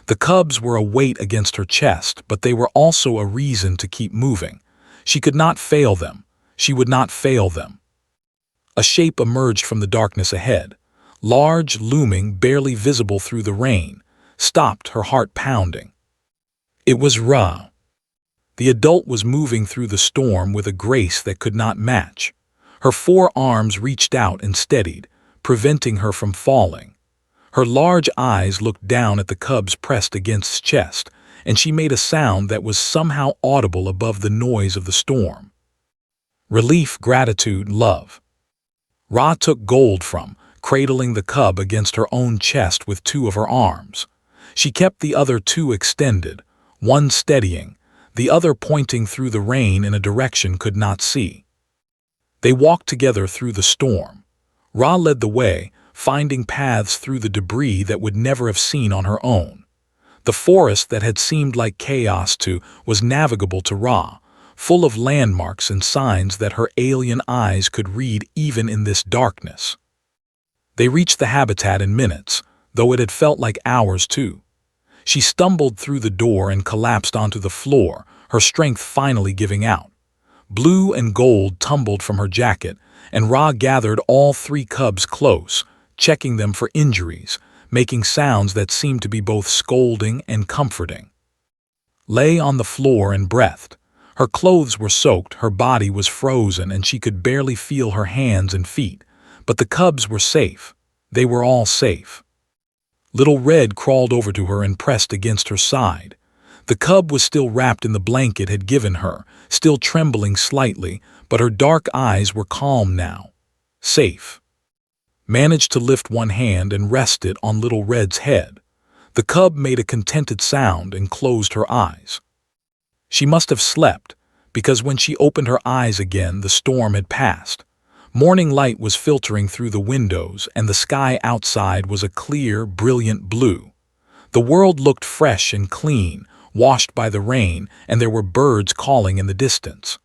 The cubs were a weight against her chest, but they were also a reason to keep moving. She could not fail them. She would not fail them. A shape emerged from the darkness ahead, large, looming, barely visible through the rain, stopped her heart pounding. It was Ra. The adult was moving through the storm with a grace that could not match. Her 4 arms reached out and steadied, preventing her from falling. Her large eyes looked down at the cubs pressed against his chest, and she made a sound that was somehow audible above the noise of the storm. Relief, gratitude, love. Ra took Gold from, cradling the cub against her own chest with 2 of her arms. She kept the other 2 extended, one steadying, the other pointing through the rain in a direction could not see. They walked together through the storm. Ra led the way, finding paths through the debris that would never have seen on her own. The forest that had seemed like chaos to was navigable to Ra, full of landmarks and signs that her alien eyes could read even in this darkness. They reached the habitat in minutes, though it had felt like hours too. She stumbled through the door and collapsed onto the floor, her strength finally giving out. Blue and Gold tumbled from her jacket, and Ra gathered all 3 cubs close, checking them for injuries, making sounds that seemed to be both scolding and comforting. Lay on the floor and breathed. Her clothes were soaked, her body was frozen, and she could barely feel her hands and feet. But the cubs were safe. They were all safe. Little Red crawled over to her and pressed against her side. The cub was still wrapped in the blanket had given her, still trembling slightly, but her dark eyes were calm now. Safe. Managed to lift one hand and rest it on Little Red's head. The cub made a contented sound and closed her eyes. She must have slept, because when she opened her eyes again, the storm had passed. Morning light was filtering through the windows, and the sky outside was a clear, brilliant blue. The world looked fresh and clean, washed by the rain, and there were birds calling in the distance.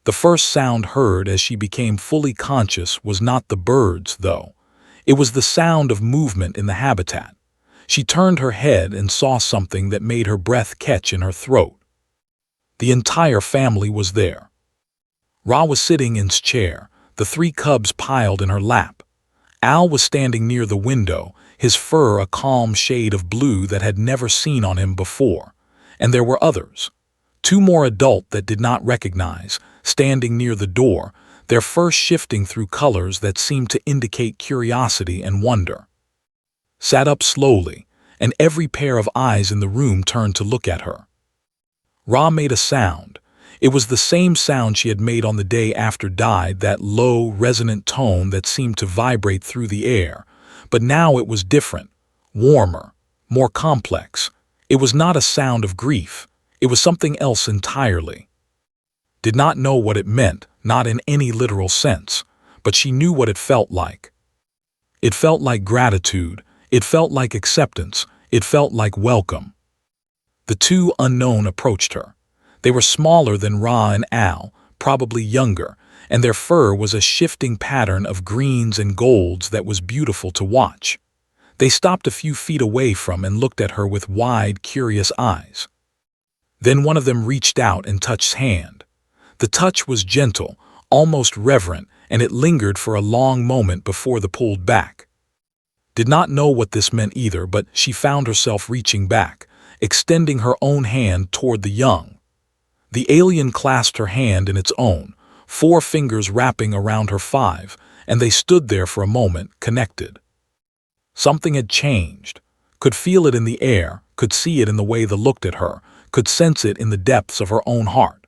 The first sound heard as she became fully conscious was not the birds, though. It was the sound of movement in the habitat. She turned her head and saw something that made her breath catch in her throat. The entire family was there. Ra was sitting in his chair, the 3 cubs piled in her lap. Al was standing near the window, his fur a calm shade of blue that had never seen on him before. And there were others. 2 more adult that did not recognize, standing near the door, their fur shifting through colors that seemed to indicate curiosity and wonder. Sat up slowly, and every pair of eyes in the room turned to look at her. Ra made a sound. It was the same sound she had made on the day after died, that low, resonant tone that seemed to vibrate through the air. But now it was different, warmer, more complex. It was not a sound of grief. It was something else entirely. Did not know what it meant, not in any literal sense, but she knew what it felt like. It felt like gratitude. It felt like acceptance. It felt like welcome. The 2 unknown approached her. They were smaller than Ra and Al, probably younger, and their fur was a shifting pattern of greens and golds that was beautiful to watch. They stopped a few feet away from and looked at her with wide, curious eyes. Then one of them reached out and touched his hand. The touch was gentle, almost reverent, and it lingered for a long moment before the pulled back. Did not know what this meant either, but she found herself reaching back, extending her own hand toward the young. The alien clasped her hand in its own, 4 fingers wrapping around her 5, and they stood there for a moment, connected. Something had changed. Could feel it in the air, could see it in the way they looked at her, could sense it in the depths of her own heart.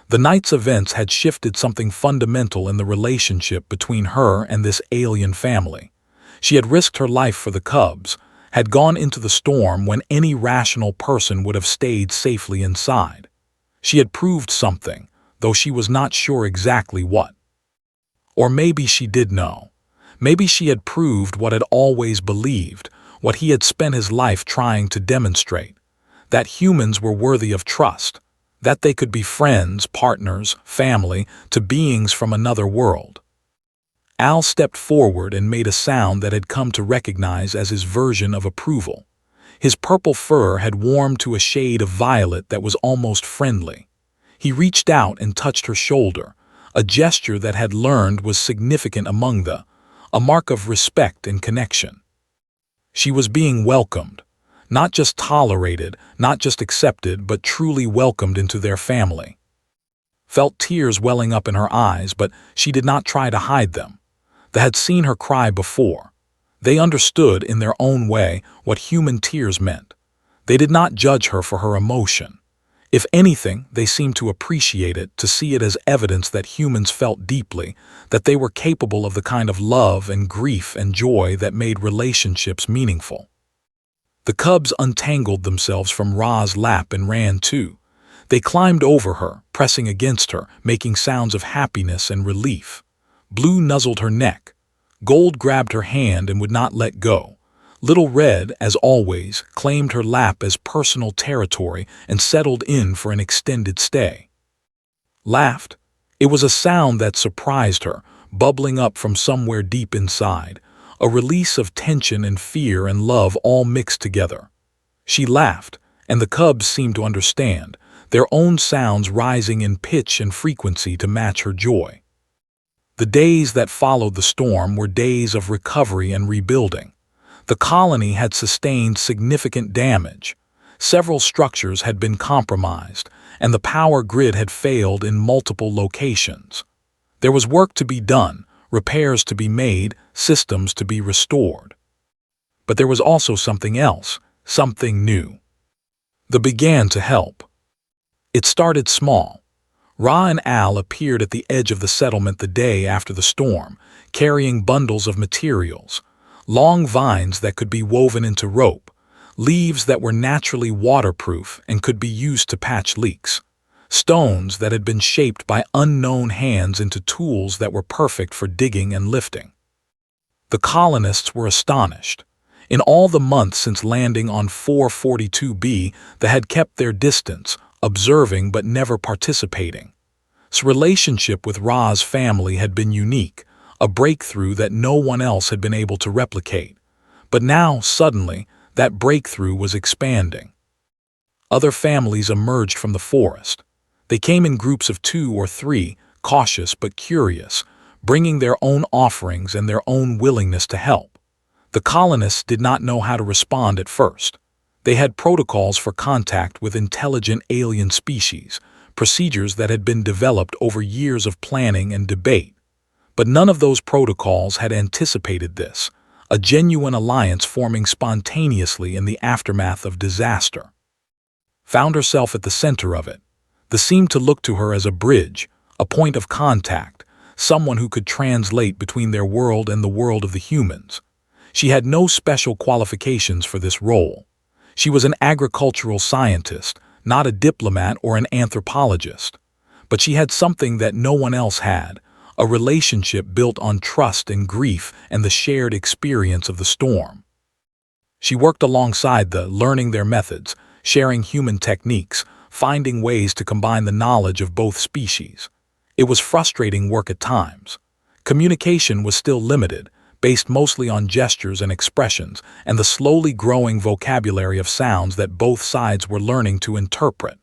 The night's events had shifted something fundamental in the relationship between her and this alien family. She had risked her life for the cubs, had gone into the storm when any rational person would have stayed safely inside. She had proved something, though she was not sure exactly what. Or maybe she did know. Maybe she had proved what had always believed, what he had spent his life trying to demonstrate, that humans were worthy of trust, that they could be friends, partners, family, to beings from another world. Al stepped forward and made a sound that had come to recognize as his version of approval. His purple fur had warmed to a shade of violet that was almost friendly. He reached out and touched her shoulder, a gesture that had learned was significant among a mark of respect and connection. She was being welcomed, not just tolerated, not just accepted, but truly welcomed into their family. Felt tears welling up in her eyes, but she did not try to hide them. They had seen her cry before. They understood in their own way what human tears meant. They did not judge her for her emotion. If anything, they seemed to appreciate it, to see it as evidence that humans felt deeply, that they were capable of the kind of love and grief and joy that made relationships meaningful. The cubs untangled themselves from Ra's lap and ran too. They climbed over her, pressing against her, making sounds of happiness and relief. Blue nuzzled her neck. Gold grabbed her hand and would not let go. Little Red, as always, claimed her lap as personal territory and settled in for an extended stay. Laughed. It was a sound that surprised her, bubbling up from somewhere deep inside, a release of tension and fear and love all mixed together. She laughed, and the cubs seemed to understand, their own sounds rising in pitch and frequency to match her joy. The days that followed the storm were days of recovery and rebuilding. The colony had sustained significant damage. Several structures had been compromised, and the power grid had failed in multiple locations. There was work to be done, repairs to be made, systems to be restored. But there was also something else, something new. They began to help. It started small. Ra and Al appeared at the edge of the settlement the day after the storm, carrying bundles of materials. Long vines that could be woven into rope, leaves that were naturally waterproof and could be used to patch leaks, stones that had been shaped by unknown hands into tools that were perfect for digging and lifting. The colonists were astonished. In all the months since landing on 442B, they had kept their distance, observing but never participating. His relationship with Ra's family had been unique, a breakthrough that no one else had been able to replicate. But now, suddenly, that breakthrough was expanding. Other families emerged from the forest. They came in groups of 2 or 3, cautious but curious, bringing their own offerings and their own willingness to help. The colonists did not know how to respond at first. They had protocols for contact with intelligent alien species, procedures that had been developed over years of planning and debate. But none of those protocols had anticipated this, a genuine alliance forming spontaneously in the aftermath of disaster. Found herself at the center of it. They seemed to look to her as a bridge, a point of contact, someone who could translate between their world and the world of the humans. She had no special qualifications for this role. She was an agricultural scientist, not a diplomat or an anthropologist. But she had something that no one else had, a relationship built on trust and grief and the shared experience of the storm. She worked alongside learning their methods, sharing human techniques, finding ways to combine the knowledge of both species. It was frustrating work at times. Communication was still limited, based mostly on gestures and expressions, and the slowly growing vocabulary of sounds that both sides were learning to interpret.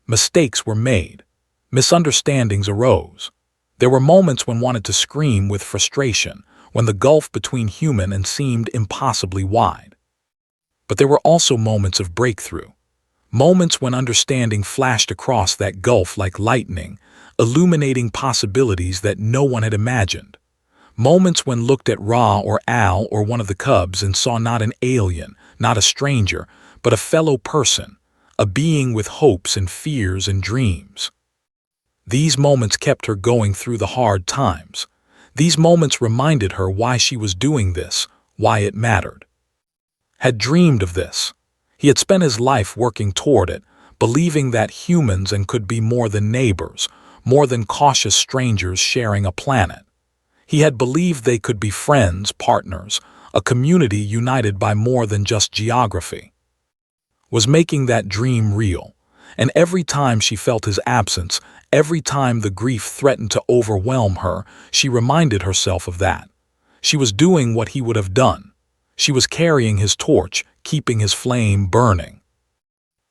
Mistakes were made. Misunderstandings arose. There were moments when wanted to scream with frustration, when the gulf between human and seemed impossibly wide. But there were also moments of breakthrough. Moments when understanding flashed across that gulf like lightning, illuminating possibilities that no one had imagined. Moments when looked at Ra or Al or one of the cubs and saw not an alien, not a stranger, but a fellow person, a being with hopes and fears and dreams. These moments kept her going through the hard times. These moments reminded her why she was doing this, why it mattered. Had dreamed of this. He had spent his life working toward it, believing that humans and could be more than neighbors, more than cautious strangers sharing a planet. He had believed they could be friends, partners, a community united by more than just geography. Was making that dream real, and every time she felt his absence, every time the grief threatened to overwhelm her, she reminded herself of that. She was doing what he would have done. She was carrying his torch, keeping his flame burning.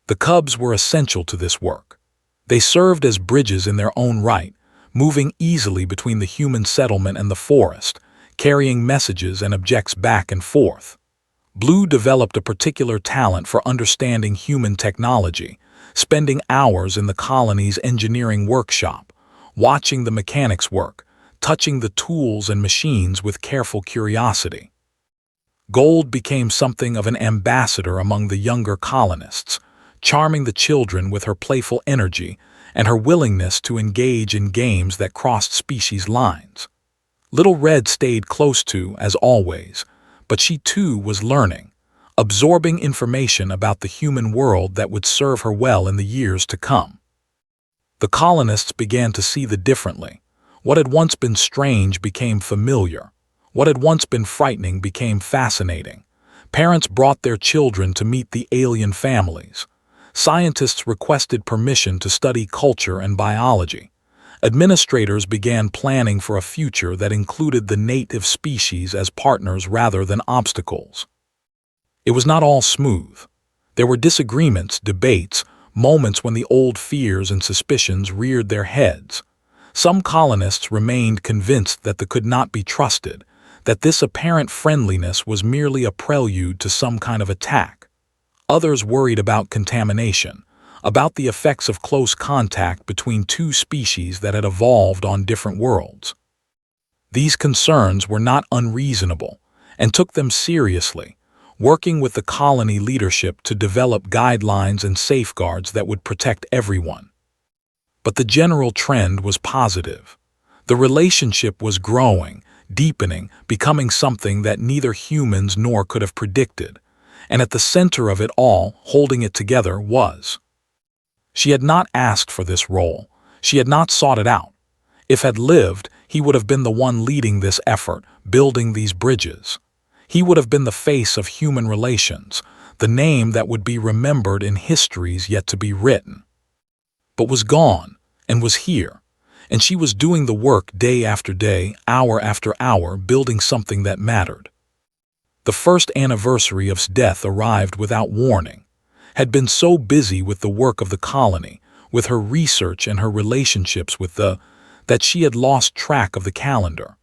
The cubs were essential to this work. They served as bridges in their own right, moving easily between the human settlement and the forest, carrying messages and objects back and forth. Blue developed a particular talent for understanding human technology, spending hours in the colony's engineering workshop, watching the mechanics work, touching the tools and machines with careful curiosity. Gold became something of an ambassador among the younger colonists, charming the children with her playful energy and her willingness to engage in games that crossed species lines. Little Red stayed close to, as always, but she too was learning, absorbing information about the human world that would serve her well in the years to come. The colonists began to see the differently. What had once been strange became familiar. What had once been frightening became fascinating. Parents brought their children to meet the alien families. Scientists requested permission to study culture and biology. Administrators began planning for a future that included the native species as partners rather than obstacles. It was not all smooth. There were disagreements, debates, moments when the old fears and suspicions reared their heads. Some colonists remained convinced that they could not be trusted, that this apparent friendliness was merely a prelude to some kind of attack. Others worried about contamination, about the effects of close contact between two species that had evolved on different worlds. These concerns were not unreasonable, and took them seriously, working with the colony leadership to develop guidelines and safeguards that would protect everyone. But the general trend was positive. The relationship was growing, deepening, becoming something that neither humans nor could have predicted, and at the center of it all, holding it together, was. She had not asked for this role. She had not sought it out. If had lived, he would have been the one leading this effort, building these bridges. He would have been the face of human relations, the name that would be remembered in histories yet to be written. But was gone, and was here, and she was doing the work day after day, hour after hour, building something that mattered. The first anniversary of his death arrived without warning. Had been so busy with the work of the colony, with her research and her relationships with that she had lost track of the calendar.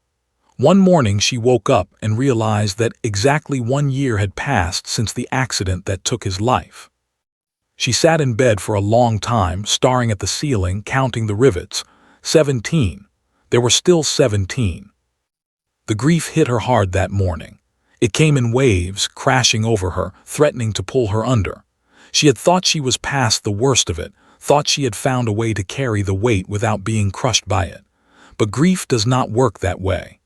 One morning she woke up and realized that exactly 1 year had passed since the accident that took his life. She sat in bed for a long time, staring at the ceiling, counting the rivets. 17. There were still 17. The grief hit her hard that morning. It came in waves, crashing over her, threatening to pull her under. She had thought she was past the worst of it, thought she had found a way to carry the weight without being crushed by it. But grief does not work that way.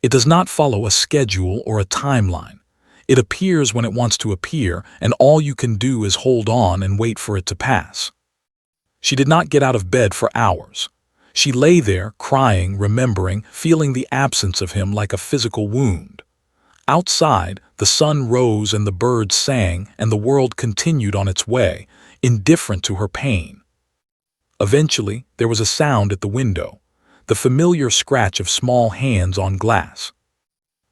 It does not follow a schedule or a timeline. It appears when it wants to appear, and all you can do is hold on and wait for it to pass. She did not get out of bed for hours. She lay there, crying, remembering, feeling the absence of him like a physical wound. Outside, the sun rose and the birds sang, and the world continued on its way, indifferent to her pain. Eventually, there was a sound at the window, the familiar scratch of small hands on glass.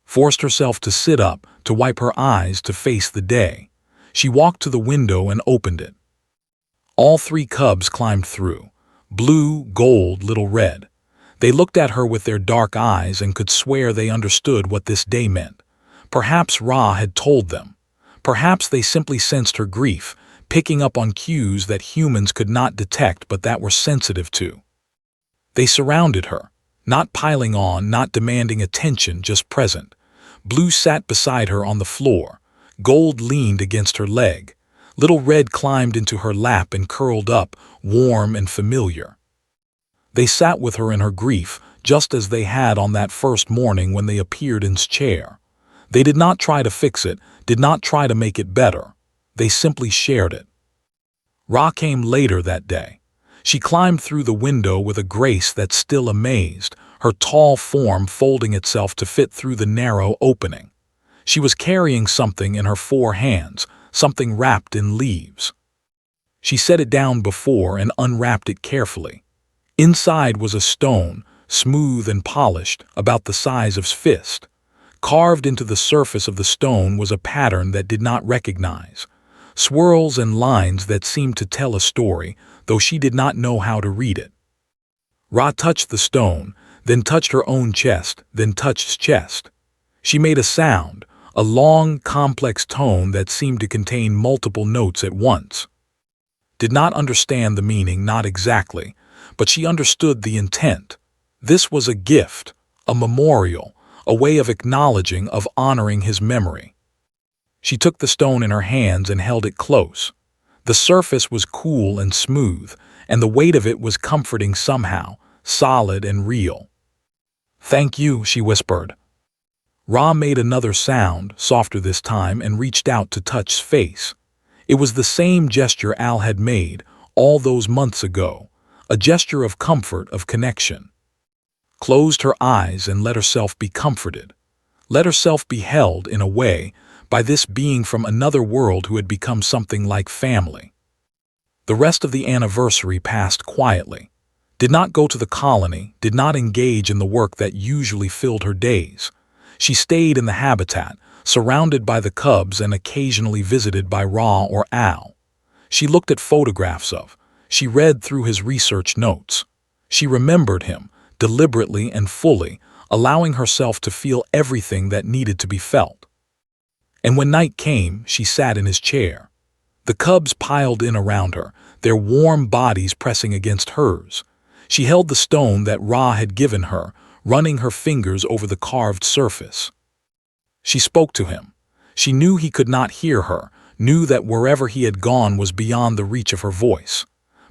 forced herself to sit up, to wipe her eyes, to face the day. She walked to the window and opened it. All three cubs climbed through. Blue, gold, little red. They looked at her with their dark eyes and could swear they understood what this day meant. Perhaps Ra had told them. Perhaps they simply sensed her grief, picking up on cues that humans could not detect but that were sensitive to. They surrounded her, not piling on, not demanding attention, just present. Blue sat beside her on the floor. Gold leaned against her leg. Little Red climbed into her lap and curled up, warm and familiar. They sat with her in her grief, just as they had on that first morning when they appeared in his chair. They did not try to fix it, did not try to make it better. They simply shared it. Ra came later that day. She climbed through the window with a grace that still amazed, her tall form folding itself to fit through the narrow opening. She was carrying something in her 4 hands, something wrapped in leaves. She set it down before and unwrapped it carefully. Inside was a stone, smooth and polished, about the size of his fist. Carved into the surface of the stone was a pattern that did not recognize. Swirls and lines that seemed to tell a story, though she did not know how to read it. Ra touched the stone, then touched her own chest, then touched his chest. She made a sound, a long, complex tone that seemed to contain multiple notes at once. Did not understand the meaning, not exactly, but she understood the intent. This was a gift, a memorial, a way of acknowledging, of honoring his memory. She took the stone in her hands and held it close. The surface was cool and smooth, and the weight of it was comforting somehow, solid and real. "Thank you," she whispered. Ra made another sound, softer this time, and reached out to touch his face. It was the same gesture Al had made all those months ago, a gesture of comfort, of connection. Closed her eyes and let herself be comforted. Let herself be held, in a way, by this being from another world who had become something like family. The rest of the anniversary passed quietly. Did not go to the colony, did not engage in the work that usually filled her days. She stayed in the habitat, surrounded by the cubs and occasionally visited by Ra or Al. She looked at photographs of, she read through his research notes. She remembered him, deliberately and fully, allowing herself to feel everything that needed to be felt. And when night came, she sat in his chair. The cubs piled in around her, their warm bodies pressing against hers. She held the stone that Ra had given her, running her fingers over the carved surface. She spoke to him. She knew he could not hear her, knew that wherever he had gone was beyond the reach of her voice.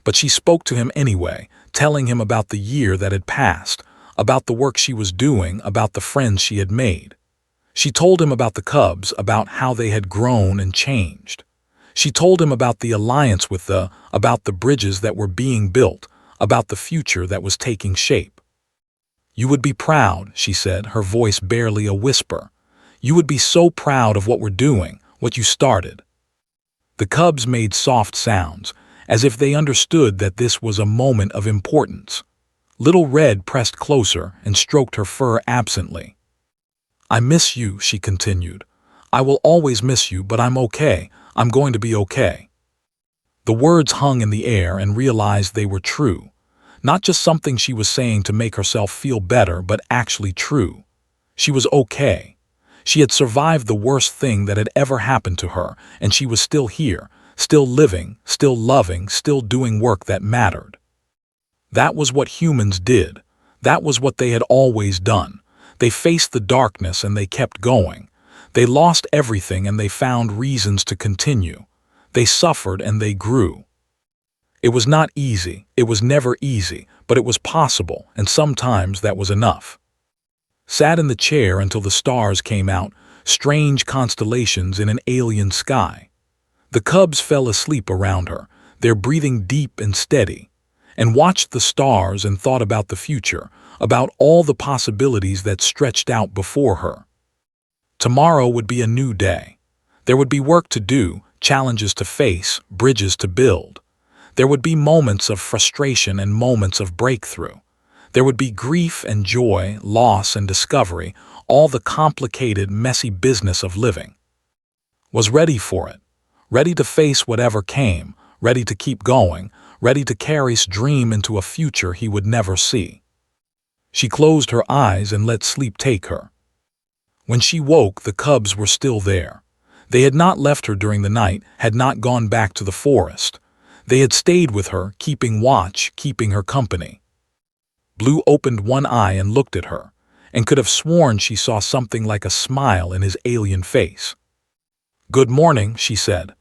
But she spoke to him anyway, telling him about the year that had passed, about the work she was doing, about the friends she had made. She told him about the cubs, about how they had grown and changed. She told him about the alliance about the bridges that were being built, about the future that was taking shape. "You would be proud," she said, her voice barely a whisper. "You would be so proud of what we're doing, what you started." The cubs made soft sounds, as if they understood that this was a moment of importance. Little Red pressed closer and stroked her fur absently. "I miss you," she continued. "I will always miss you, but I'm okay. I'm going to be okay." The words hung in the air and realized they were true. Not just something she was saying to make herself feel better, but actually true. She was okay. She had survived the worst thing that had ever happened to her, and she was still here, still living, still loving, still doing work that mattered. That was what humans did. That was what they had always done. They faced the darkness and they kept going. They lost everything and they found reasons to continue. They suffered and they grew. It was not easy, it was never easy, but it was possible, and sometimes that was enough. Sat in the chair until the stars came out, strange constellations in an alien sky. The cubs fell asleep around her, their breathing deep and steady, and watched the stars and thought about the future, about all the possibilities that stretched out before her. Tomorrow would be a new day. There would be work to do, challenges to face, bridges to build. There would be moments of frustration and moments of breakthrough. There would be grief and joy, loss and discovery, all the complicated, messy business of living. Was ready for it, ready to face whatever came, ready to keep going, ready to carry his dream into a future he would never see. She closed her eyes and let sleep take her. When she woke, the cubs were still there. They had not left her during the night, had not gone back to the forest. They had stayed with her, keeping watch, keeping her company. Blue opened one eye and looked at her, and could have sworn she saw something like a smile in his alien face. "Good morning," she said.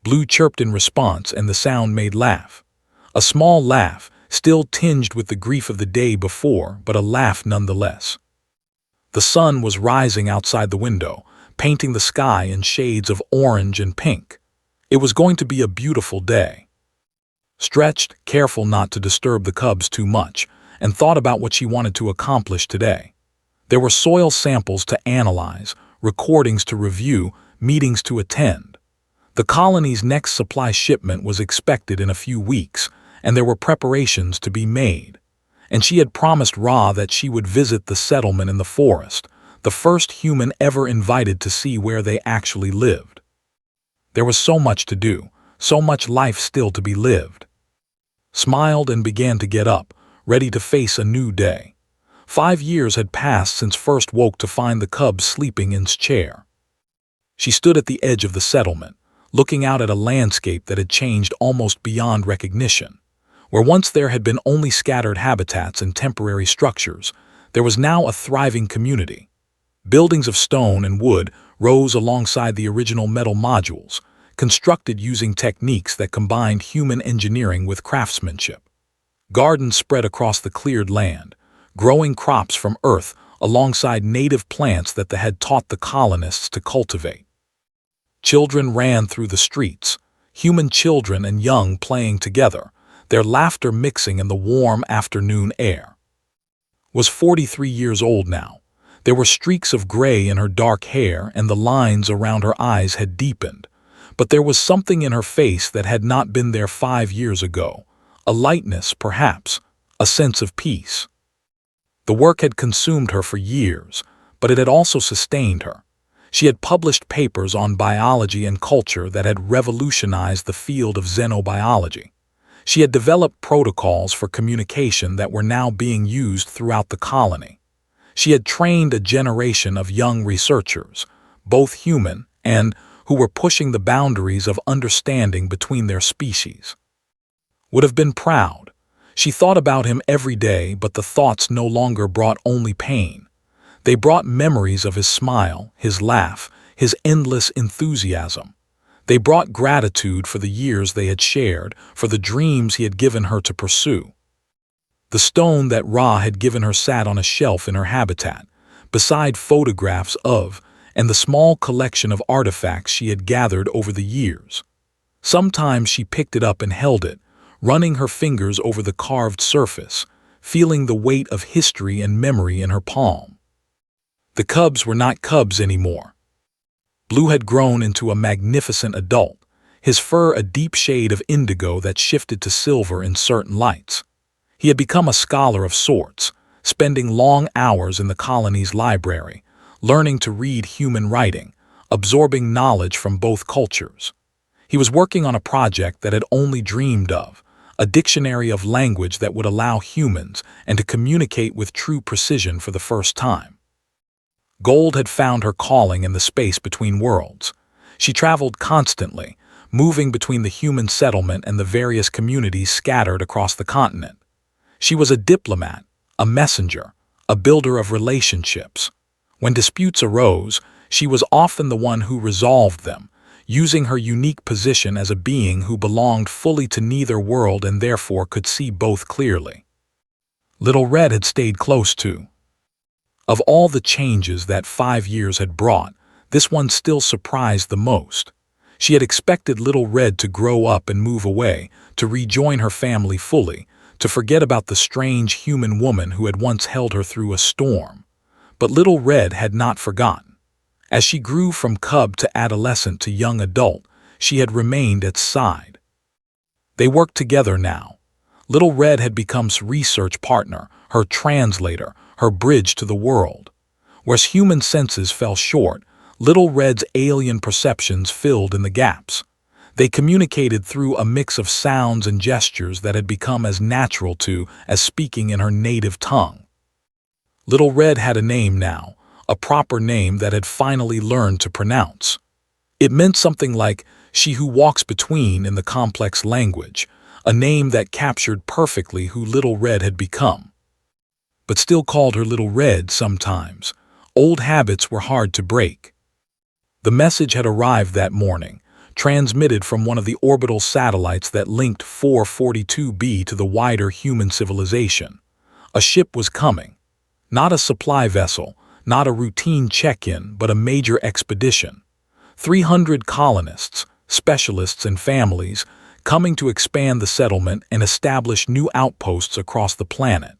Blue chirped in response, and the sound made laugh. A small laugh, still tinged with the grief of the day before, but a laugh nonetheless. The sun was rising outside the window, painting the sky in shades of orange and pink. It was going to be a beautiful day. Stretched, careful not to disturb the cubs too much, and thought about what she wanted to accomplish today. There were soil samples to analyze, recordings to review, meetings to attend. The colony's next supply shipment was expected in a few weeks, and there were preparations to be made. And she had promised Ra that she would visit the settlement in the forest, the first human ever invited to see where they actually lived. There was so much to do, so much life still to be lived. Smiled and began to get up, ready to face a new day. 5 years had passed since first woke to find the cubs sleeping in his chair. She stood at the edge of the settlement, looking out at a landscape that had changed almost beyond recognition. Where once there had been only scattered habitats and temporary structures, there was now a thriving community. Buildings of stone and wood rose alongside the original metal modules, constructed using techniques that combined human engineering with craftsmanship. Gardens spread across the cleared land, growing crops from earth alongside native plants that they had taught the colonists to cultivate. Children ran through the streets, human children and young playing together, their laughter mixing in the warm afternoon air. Was 43 years old now. There were streaks of gray in her dark hair, and the lines around her eyes had deepened. But there was something in her face that had not been there 5 years ago. A lightness, perhaps, a sense of peace. The work had consumed her for years, but it had also sustained her. She had published papers on biology and culture that had revolutionized the field of xenobiology. She had developed protocols for communication that were now being used throughout the colony. She had trained a generation of young researchers, both human and who were pushing the boundaries of understanding between their species. Would have been proud. She thought about him every day, but the thoughts no longer brought only pain. They brought memories of his smile, his laugh, his endless enthusiasm. They brought gratitude for the years they had shared, for the dreams he had given her to pursue. The stone that Ra had given her sat on a shelf in her habitat, beside photographs of, and the small collection of artifacts she had gathered over the years. Sometimes she picked it up and held it, running her fingers over the carved surface, feeling the weight of history and memory in her palm. The cubs were not cubs anymore. Blue had grown into a magnificent adult, his fur a deep shade of indigo that shifted to silver in certain lights. He had become a scholar of sorts, spending long hours in the colony's library, learning to read human writing, absorbing knowledge from both cultures. He was working on a project that had only dreamed of, a dictionary of language that would allow humans and to communicate with true precision for the first time. Gold had found her calling in the space between worlds. She traveled constantly, moving between the human settlement and the various communities scattered across the continent. She was a diplomat, a messenger, a builder of relationships. When disputes arose, she was often the one who resolved them, using her unique position as a being who belonged fully to neither world and therefore could see both clearly. Little Red had stayed close to. Of all the changes that 5 years had brought, this one still surprised the most. She had expected Little Red to grow up and move away, to rejoin her family fully, to forget about the strange human woman who had once held her through a storm. But Little Red had not forgotten. As she grew from cub to adolescent to young adult, she had remained at side. They worked together now. Little Red had become research partner, her translator, her bridge to the world. Where human senses fell short, Little Red's alien perceptions filled in the gaps. They communicated through a mix of sounds and gestures that had become as natural to as speaking in her native tongue. Little Red had a name now, a proper name that had finally learned to pronounce. It meant something like "she who walks between" in the complex language, a name that captured perfectly who Little Red had become. But still called her Little Red sometimes. Old habits were hard to break. The message had arrived that morning, transmitted from one of the orbital satellites that linked 442b to the wider human civilization. A ship was coming. Not a supply vessel, not a routine check-in, but a major expedition. 300 colonists, specialists and families, coming to expand the settlement and establish new outposts across the planet.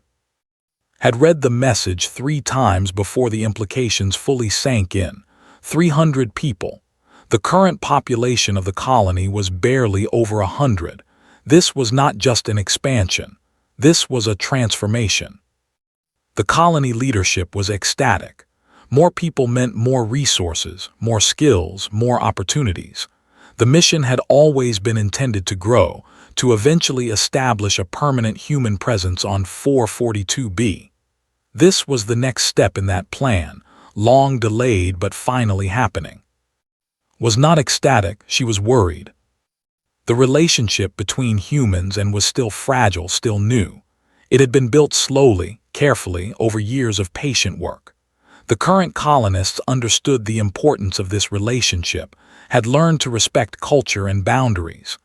Had read the message 3 times before the implications fully sank in. 300 people. The current population of the colony was barely over 100. This was not just an expansion. This was a transformation. The colony leadership was ecstatic. More people meant more resources, more skills, more opportunities. The mission had always been intended to grow, to eventually establish a permanent human presence on 442b. This was the next step in that plan, long delayed but finally happening. Was not ecstatic, she was worried. The relationship between humans and was still fragile, still new. It had been built slowly, carefully, over years of patient work. The current colonists understood the importance of this relationship, had learned to respect culture and boundaries.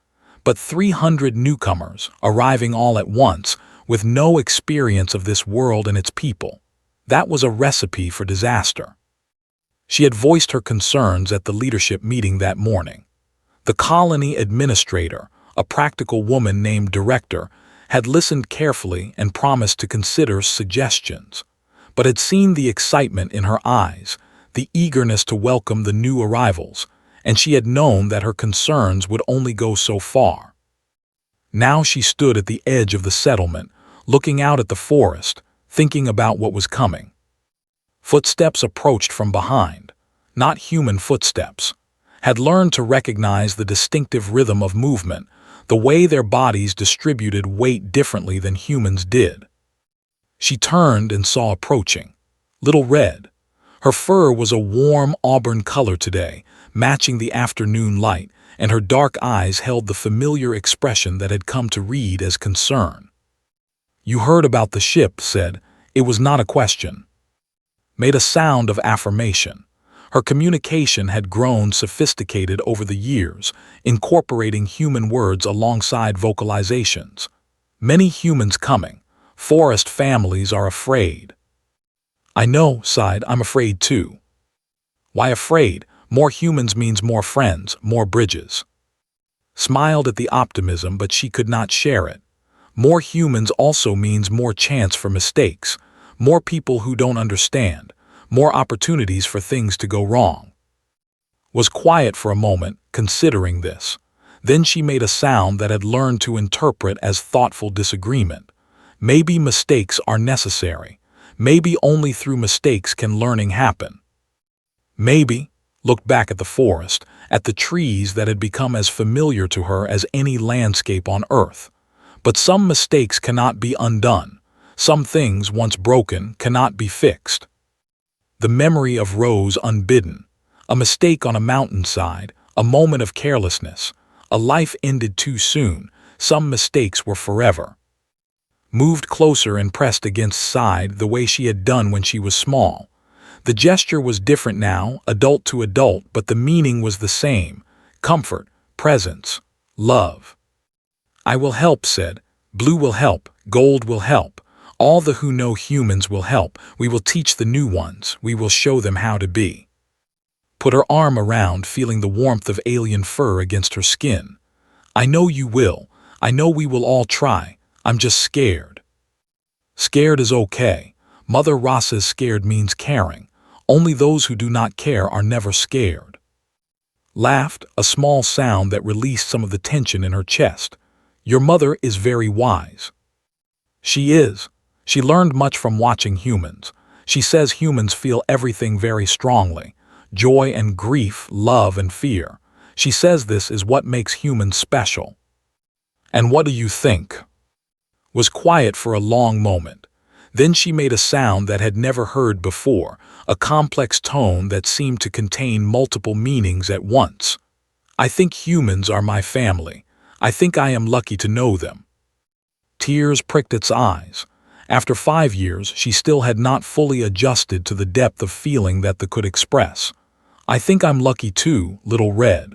But 300 newcomers, arriving all at once, with no experience of this world and its people, that was a recipe for disaster. She had voiced her concerns at the leadership meeting that morning. The colony administrator, a practical woman named Director, had listened carefully and promised to consider suggestions, but had seen the excitement in her eyes, the eagerness to welcome the new arrivals, and she had known that her concerns would only go so far. Now she stood at the edge of the settlement, looking out at the forest, thinking about what was coming. Footsteps approached from behind, not human footsteps, had learned to recognize the distinctive rhythm of movement, the way their bodies distributed weight differently than humans did. She turned and saw approaching Little Red. Her fur was a warm auburn color today, matching the afternoon light, and her dark eyes held the familiar expression that had come to read as concern. "You heard about the ship," said. It was not a question. Made a sound of affirmation. Her communication had grown sophisticated over the years, incorporating human words alongside vocalizations. Many humans coming. Forest families are afraid. "I know," sighed. "I'm afraid too." "Why afraid? More humans means more friends, more bridges." Smiled at the optimism, but she could not share it. More humans also means more chance for mistakes, more people who don't understand, more opportunities for things to go wrong. Was quiet for a moment, considering this. Then she made a sound that had learned to interpret as thoughtful disagreement. Maybe mistakes are necessary. Maybe only through mistakes can learning happen. Maybe, looked back at the forest, at the trees that had become as familiar to her as any landscape on Earth. But some mistakes cannot be undone. Some things, once broken, cannot be fixed. The memory of Rose unbidden. A mistake on a mountainside, a moment of carelessness, a life ended too soon. Some mistakes were forever. Moved closer and pressed against side the way she had done when she was small. The gesture was different now, adult to adult, but the meaning was the same. Comfort, presence, love. "I will help," said. "Blue will help, gold will help. All the who know humans will help. We will teach the new ones. We will show them how to be." Put her arm around, feeling the warmth of alien fur against her skin. "I know you will. I know we will all try. I'm just scared." Scared is okay. Mother Rasa's scared means caring. Only those who do not care are never scared. Laughed, a small sound that released some of the tension in her chest. "Your mother is very wise." "She is. She learned much from watching humans. She says humans feel everything very strongly: joy and grief, love and fear. She says this is what makes humans special. And what do you think? Was quiet for a long moment. Then she made a sound that had never heard before, a complex tone that seemed to contain multiple meanings at once. I think humans are my family. I think I am lucky to know them. Tears pricked its eyes. After 5 years, she still had not fully adjusted to the depth of feeling that they could express. I think I'm lucky too, Little Red.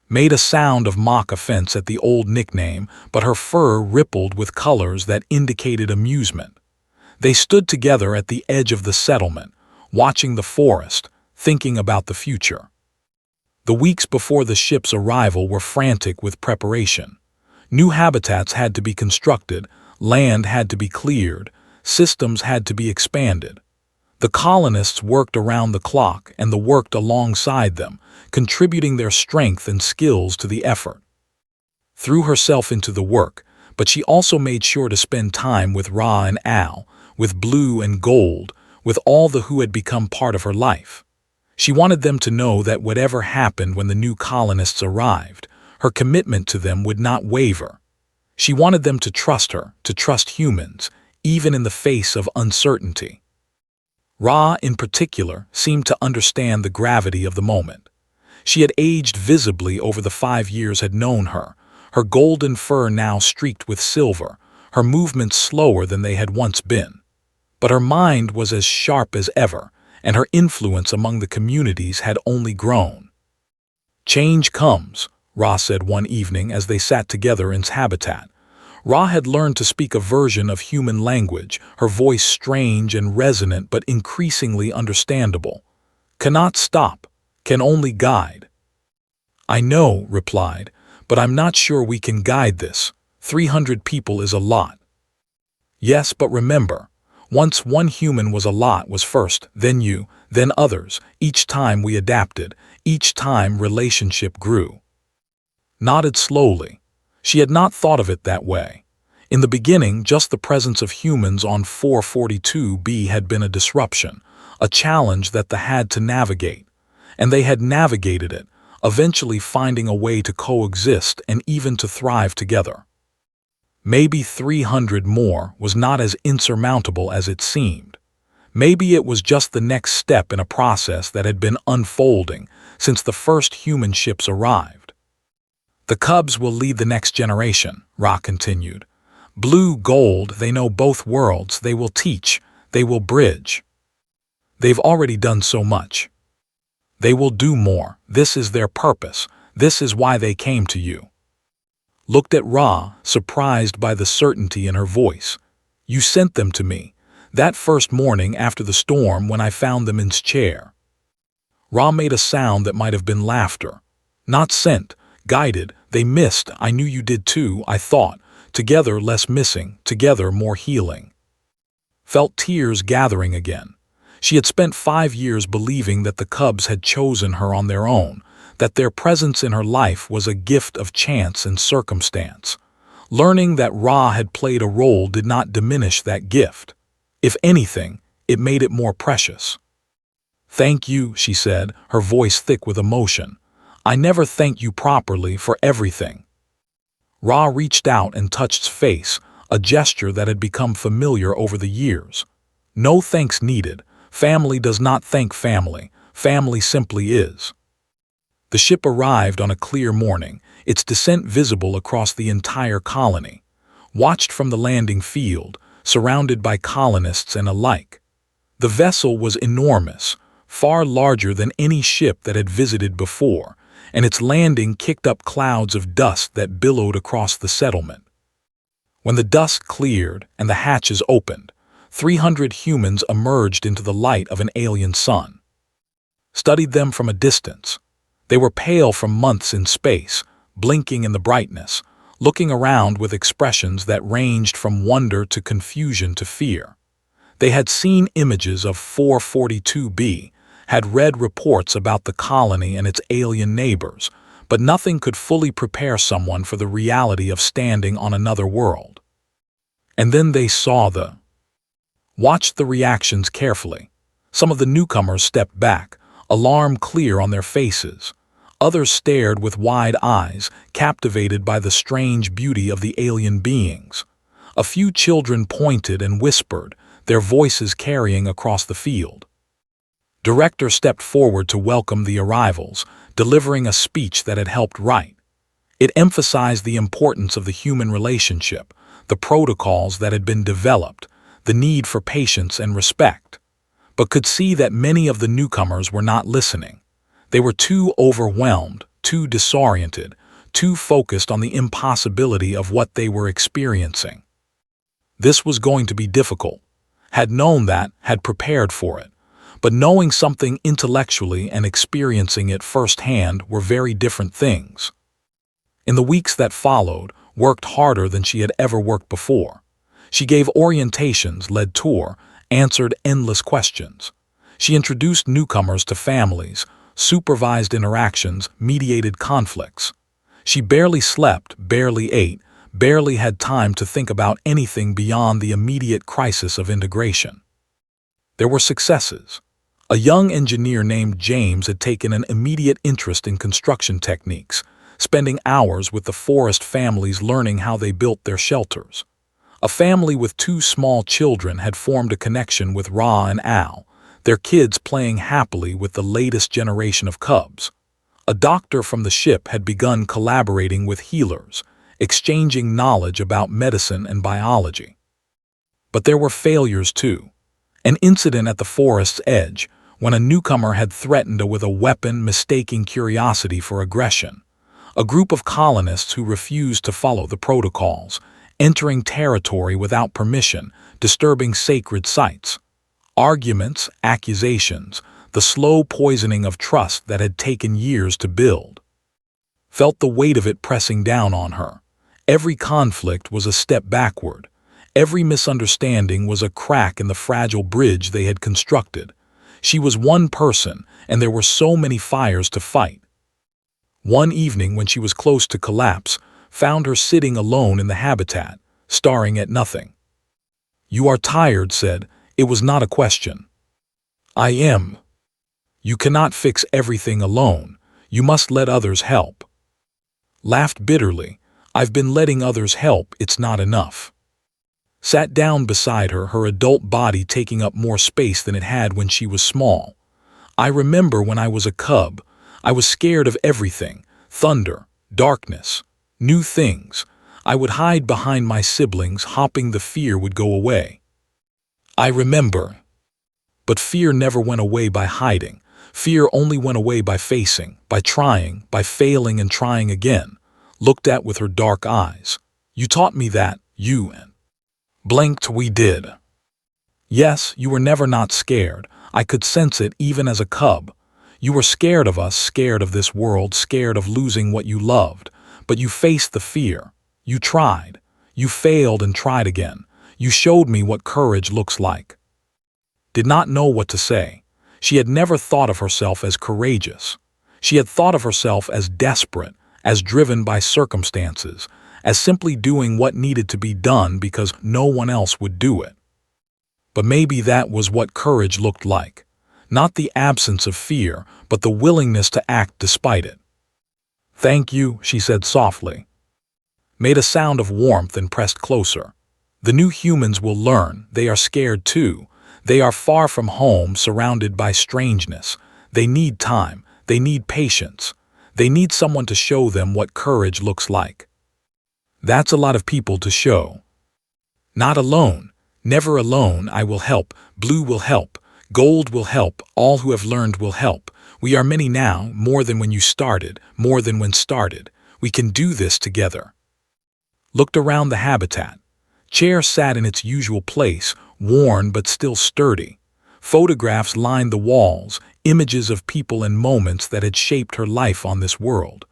Made a sound of mock offense at the old nickname, but her fur rippled with colors that indicated amusement. They stood together at the edge of the settlement, watching the forest, thinking about the future. The weeks before the ship's arrival were frantic with preparation. New habitats had to be constructed, land had to be cleared, systems had to be expanded. The colonists worked around the clock and worked alongside them, contributing their strength and skills to the effort. Threw herself into the work, but she also made sure to spend time with Ra and Al, with Blue and Gold, with all the who had become part of her life. She wanted them to know that whatever happened when the new colonists arrived, her commitment to them would not waver. She wanted them to trust her, to trust humans, even in the face of uncertainty. Ra, in particular, seemed to understand the gravity of the moment. She had aged visibly over the 5 years had known her, her golden fur now streaked with silver, her movements slower than they had once been. But her mind was as sharp as ever, and her influence among the communities had only grown. Change comes, Ra said one evening as they sat together in its habitat. Ra had learned to speak a version of human language, her voice strange and resonant but increasingly understandable. Cannot stop, can only guide. I know, replied, but I'm not sure we can guide this. 300 people is a lot. Yes, but remember, once one human was a lot was first, then you, then others. Each time we adapted, each time relationship grew. Nodded slowly. She had not thought of it that way. In the beginning, just the presence of humans on 442B had been a disruption, a challenge that they had to navigate. And they had navigated it, eventually finding a way to coexist and even to thrive together. Maybe 300 more was not as insurmountable as it seemed. Maybe it was just the next step in a process that had been unfolding since the first human ships arrived. The cubs will lead the next generation, Ra continued. Blue, Gold, they know both worlds, they will teach, they will bridge. They've already done so much. They will do more, this is their purpose, this is why they came to you. Looked at Ra, surprised by the certainty in her voice. You sent them to me, that first morning after the storm when I found them in his chair. Ra made a sound that might have been laughter. Not sent, guided, they missed, I knew you did too, I thought. Together less missing, together more healing. Felt tears gathering again. She had spent 5 years believing that the cubs had chosen her on their own, that their presence in her life was a gift of chance and circumstance. Learning that Ra had played a role did not diminish that gift. If anything, it made it more precious. Thank you, she said, her voice thick with emotion. I never thanked you properly for everything. Ra reached out and touched his face, a gesture that had become familiar over the years. No thanks needed. Family does not thank family. Family simply is. The ship arrived on a clear morning, its descent visible across the entire colony. Watched from the landing field, surrounded by colonists and alike. The vessel was enormous, far larger than any ship that had visited before, and its landing kicked up clouds of dust that billowed across the settlement. When the dust cleared and the hatches opened, 300 humans emerged into the light of an alien sun. Studied them from a distance. They were pale from months in space, blinking in the brightness, looking around with expressions that ranged from wonder to confusion to fear. They had seen images of 442B, had read reports about the colony and its alien neighbors, but nothing could fully prepare someone for the reality of standing on another world. And then they saw watched the reactions carefully. Some of the newcomers stepped back, alarm clear on their faces. Others stared with wide eyes, captivated by the strange beauty of the alien beings. A few children pointed and whispered, their voices carrying across the field. Director stepped forward to welcome the arrivals, delivering a speech that had helped write. It emphasized the importance of the human relationship, the protocols that had been developed, the need for patience and respect, but could see that many of the newcomers were not listening. They were too overwhelmed, too disoriented, too focused on the impossibility of what they were experiencing. This was going to be difficult. Had known that, had prepared for it. But knowing something intellectually and experiencing it firsthand were very different things. In the weeks that followed, worked harder than she had ever worked before. She gave orientations, led tour, answered endless questions. She introduced newcomers to families, supervised interactions, mediated conflicts. She barely slept, barely ate, barely had time to think about anything beyond the immediate crisis of integration. There were successes. A young engineer named James had taken an immediate interest in construction techniques, spending hours with the forest families learning how they built their shelters. A family with 2 small children had formed a connection with Ra and Al, their kids playing happily with the latest generation of cubs. A doctor from the ship had begun collaborating with healers, exchanging knowledge about medicine and biology. But there were failures too. An incident at the forest's edge, when a newcomer had threatened with a weapon, mistaking curiosity for aggression. A group of colonists who refused to follow the protocols, entering territory without permission, disturbing sacred sites. Arguments, accusations, the slow poisoning of trust that had taken years to build. Felt the weight of it pressing down on her. Every conflict was a step backward. Every misunderstanding was a crack in the fragile bridge they had constructed. She was one person, and there were so many fires to fight. One evening when she was close to collapse, found her sitting alone in the habitat, staring at nothing. "You are tired," said. It was not a question. "I am. You cannot fix everything alone. You must let others help." Laughed bitterly. "I've been letting others help, it's not enough." Sat down beside her, her adult body taking up more space than it had when she was small. "I remember when I was a cub, I was scared of everything, thunder, darkness, new things. I would hide behind my siblings, hoping the fear would go away. I remember. But fear never went away by hiding. Fear only went away by facing, by trying, by failing and trying again." Looked at with her dark eyes. "You taught me that, you and blinked we did. Yes, you were never not scared. I could sense it even as a cub. You were scared of us, scared of this world, scared of losing what you loved. But you faced the fear. You tried. You failed and tried again. You showed me what courage looks like." Did not know what to say. She had never thought of herself as courageous. She had thought of herself as desperate, as driven by circumstances, as simply doing what needed to be done because no one else would do it. But maybe that was what courage looked like. Not the absence of fear, but the willingness to act despite it. "Thank you," she said softly. Made a sound of warmth and pressed closer. "The new humans will learn. They are scared too. They are far from home, surrounded by strangeness. They need time. They need patience. They need someone to show them what courage looks like." That's a lot of people to show. "Not alone. Never alone. I will help. Blue will help. Gold will help. All who have learned will help. We are many now, more than when you started, more than when started. We can do this together." Looked around the habitat. Chair sat in its usual place, worn but still sturdy. Photographs lined the walls, images of people and moments that had shaped her life on this world.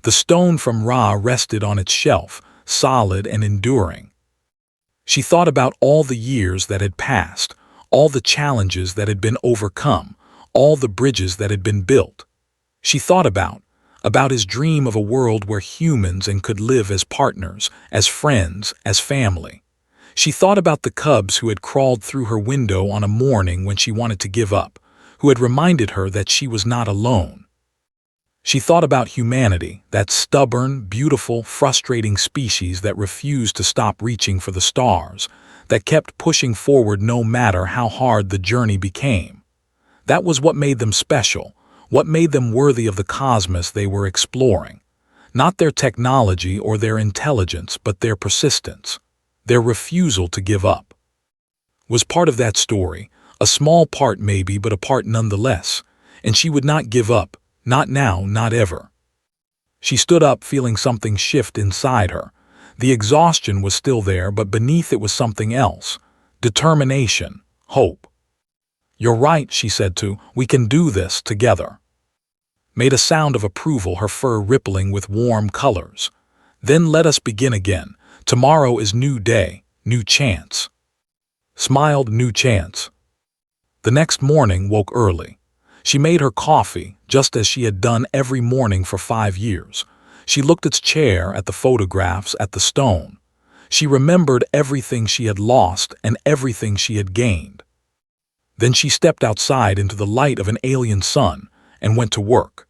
The stone from Ra rested on its shelf, solid and enduring. She thought about all the years that had passed, all the challenges that had been overcome, all the bridges that had been built. She thought about his dream of a world where humans and could live as partners, as friends, as family. She thought about the cubs who had crawled through her window on a morning when she wanted to give up, who had reminded her that she was not alone. She thought about humanity, that stubborn, beautiful, frustrating species that refused to stop reaching for the stars, that kept pushing forward no matter how hard the journey became. That was what made them special, what made them worthy of the cosmos they were exploring. Not their technology or their intelligence, but their persistence, their refusal to give up. Was part of that story, a small part maybe, but a part nonetheless, and she would not give up, not now, not ever. She stood up, feeling something shift inside her. The exhaustion was still there, but beneath it was something else. Determination, hope. "You're right," she said too. "We can do this together." Made a sound of approval, her fur rippling with warm colors. "Then let us begin again. Tomorrow is new day, new chance." Smiled, new chance. The next morning woke early. She made her coffee, just as she had done every morning for 5 years. She looked at its chair, at the photographs, at the stone. She remembered everything she had lost and everything she had gained. Then she stepped outside into the light of an alien sun and went to work.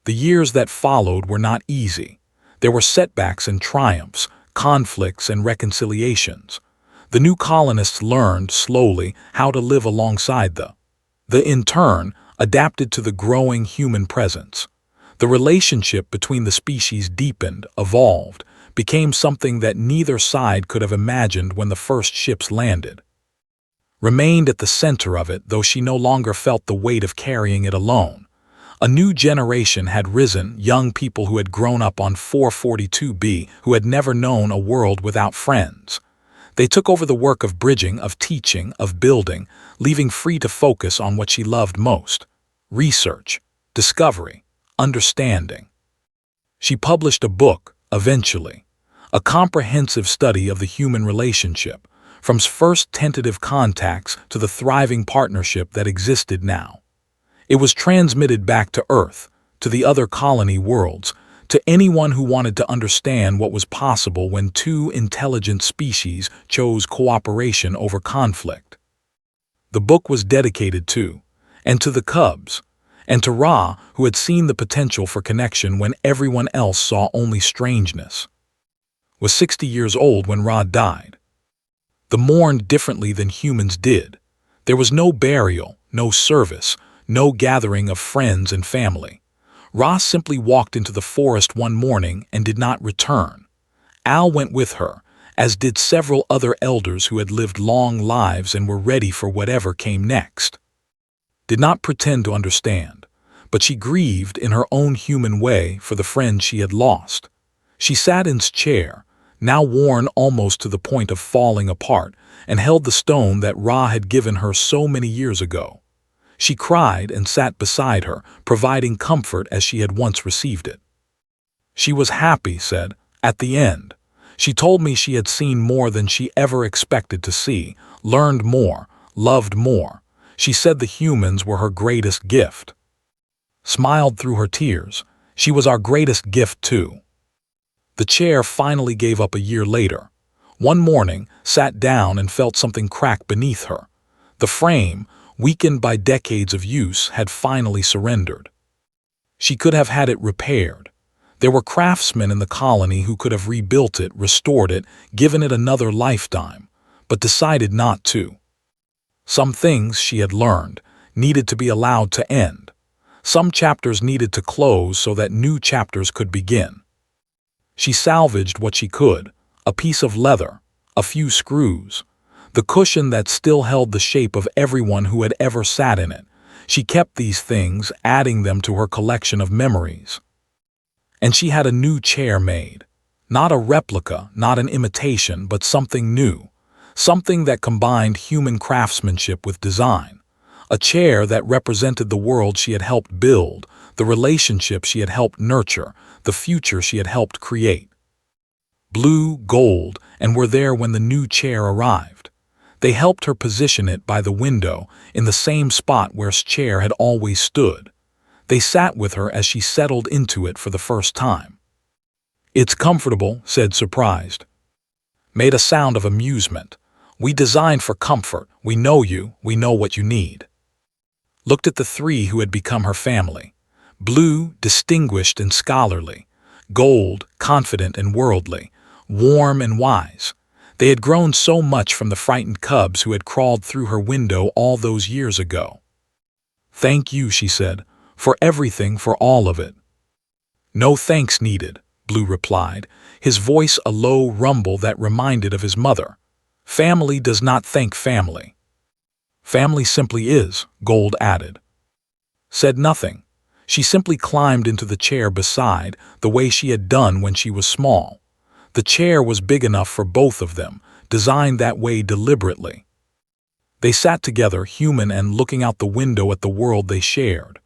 The years that followed were not easy. There were setbacks and triumphs, conflicts and reconciliations. The new colonists learned, slowly, how to live alongside the in turn, adapted to the growing human presence. The relationship between the species deepened, evolved, became something that neither side could have imagined when the first ships landed. Remained at the center of it, though she no longer felt the weight of carrying it alone. A new generation had risen, young people who had grown up on 442B, who had never known a world without friends. They took over the work of bridging, of teaching, of building, leaving free to focus on what she loved most: research, discovery, understanding. She published a book, eventually, a comprehensive study of the human relationship, from first tentative contacts to the thriving partnership that existed now. It was transmitted back to Earth, to the other colony worlds, to anyone who wanted to understand what was possible when two intelligent species chose cooperation over conflict. The book was dedicated to, and to the cubs, and to Ra, who had seen the potential for connection when everyone else saw only strangeness. Was 60 years old when Ra died. The mourned differently than humans did. There was no burial, no service, no gathering of friends and family. Ra simply walked into the forest one morning and did not return. Al went with her, as did several other elders who had lived long lives and were ready for whatever came next. Did not pretend to understand, but she grieved in her own human way for the friend she had lost. She sat in his chair, now worn almost to the point of falling apart, and held the stone that Ra had given her so many years ago. She cried and sat beside her, providing comfort as she had once received it. She was happy, said, at the end. She told me she had seen more than she ever expected to see, learned more, loved more. She said the humans were her greatest gift. Smiled through her tears. She was our greatest gift too. The chair finally gave up a year later. One morning, sat down and felt something crack beneath her. The frame, weakened by decades of use, had finally surrendered. She could have had it repaired. There were craftsmen in the colony who could have rebuilt it, restored it, given it another lifetime, but decided not to. Some things, she had learned, needed to be allowed to end. Some chapters needed to close so that new chapters could begin. She salvaged what she could: a piece of leather, a few screws, the cushion that still held the shape of everyone who had ever sat in it. She kept these things, adding them to her collection of memories. And she had a new chair made. Not a replica, not an imitation, but something new. Something that combined human craftsmanship with design. A chair that represented the world she had helped build, the relationship she had helped nurture, the future she had helped create. Blue, gold, and were there when the new chair arrived. They helped her position it by the window, in the same spot where his chair had always stood. They sat with her as she settled into it for the first time. "It's comfortable," said, surprised. made a sound of amusement. We designed for comfort. We know you. We know what you need. Looked at the three who had become her family. Blue, distinguished and scholarly. Gold, confident and worldly. Warm and wise. They had grown so much from the frightened cubs who had crawled through her window all those years ago. "Thank you," she said, "for everything, for all of it." "No thanks needed," Blue replied, his voice a low rumble that reminded of his mother. "Family does not thank family." "Family simply is," Gold added. Said nothing. She simply climbed into the chair beside, the way she had done when she was small. The chair was big enough for both of them, designed that way deliberately. They sat together, human and looking out the window at the world they shared.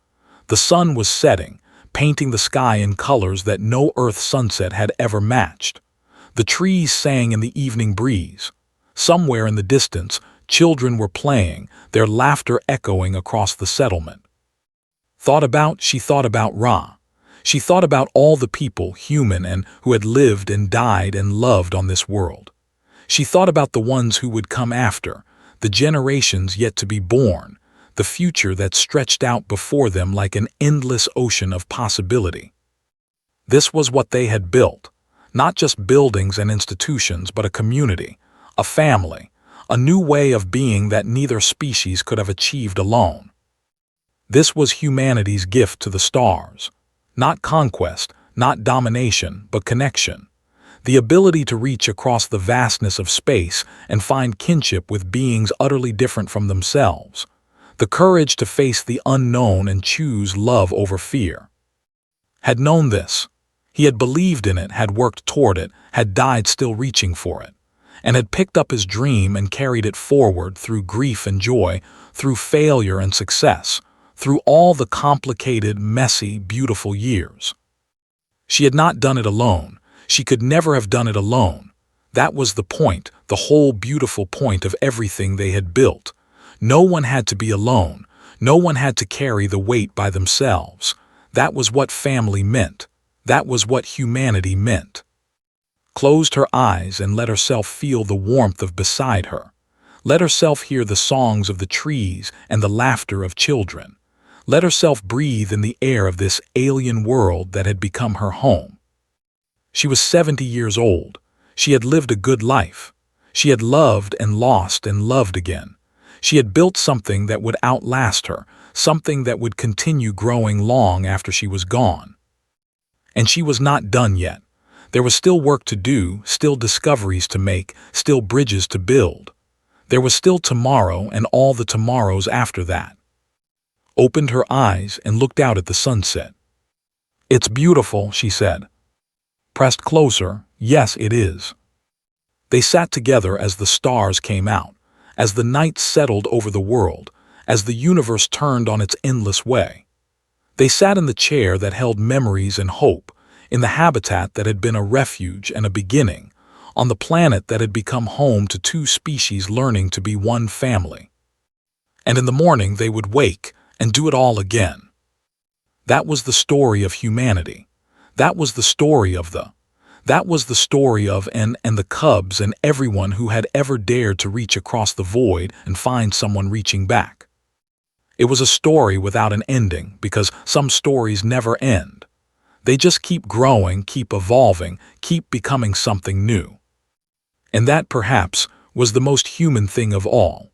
The sun was setting, painting the sky in colors that no Earth sunset had ever matched. The trees sang in the evening breeze. Somewhere in the distance, children were playing, their laughter echoing across the settlement. She thought about Ra. She thought about all the people, human and who had lived and died and loved on this world. She thought about the ones who would come after, the generations yet to be born, the future that stretched out before them like an endless ocean of possibility. This was what they had built, not just buildings and institutions, but a community, a family, a new way of being that neither species could have achieved alone. This was humanity's gift to the stars. Not conquest, not domination, but connection. The ability to reach across the vastness of space and find kinship with beings utterly different from themselves. The courage to face the unknown and choose love over fear. Had known this. He had believed in it, had worked toward it, had died still reaching for it, and had picked up his dream and carried it forward through grief and joy, through failure and success, through all the complicated, messy, beautiful years. She had not done it alone. She could never have done it alone. That was the point, the whole beautiful point of everything they had built. No one had to be alone. No one had to carry the weight by themselves. That was what family meant. That was what humanity meant. Closed her eyes and let herself feel the warmth of beside her. Let herself hear the songs of the trees and the laughter of children. Let herself breathe in the air of this alien world that had become her home. She was 70 years old. She had lived a good life. She had loved and lost and loved again. She had built something that would outlast her, something that would continue growing long after she was gone. And she was not done yet. There was still work to do, still discoveries to make, still bridges to build. There was still tomorrow and all the tomorrows after that. Opened her eyes and looked out at the sunset. "It's beautiful," she said. Pressed closer, "Yes, it is." They sat together as the stars came out, as the night settled over the world, as the universe turned on its endless way. They sat in the chair that held memories and hope, in the habitat that had been a refuge and a beginning, on the planet that had become home to two species learning to be one family. And in the morning they would wake and do it all again. That was the story of humanity. That was the story of and the cubs and everyone who had ever dared to reach across the void and find someone reaching back. It was a story without an ending, because some stories never end. They just keep growing, keep evolving, keep becoming something new. And that, perhaps, was the most human thing of all.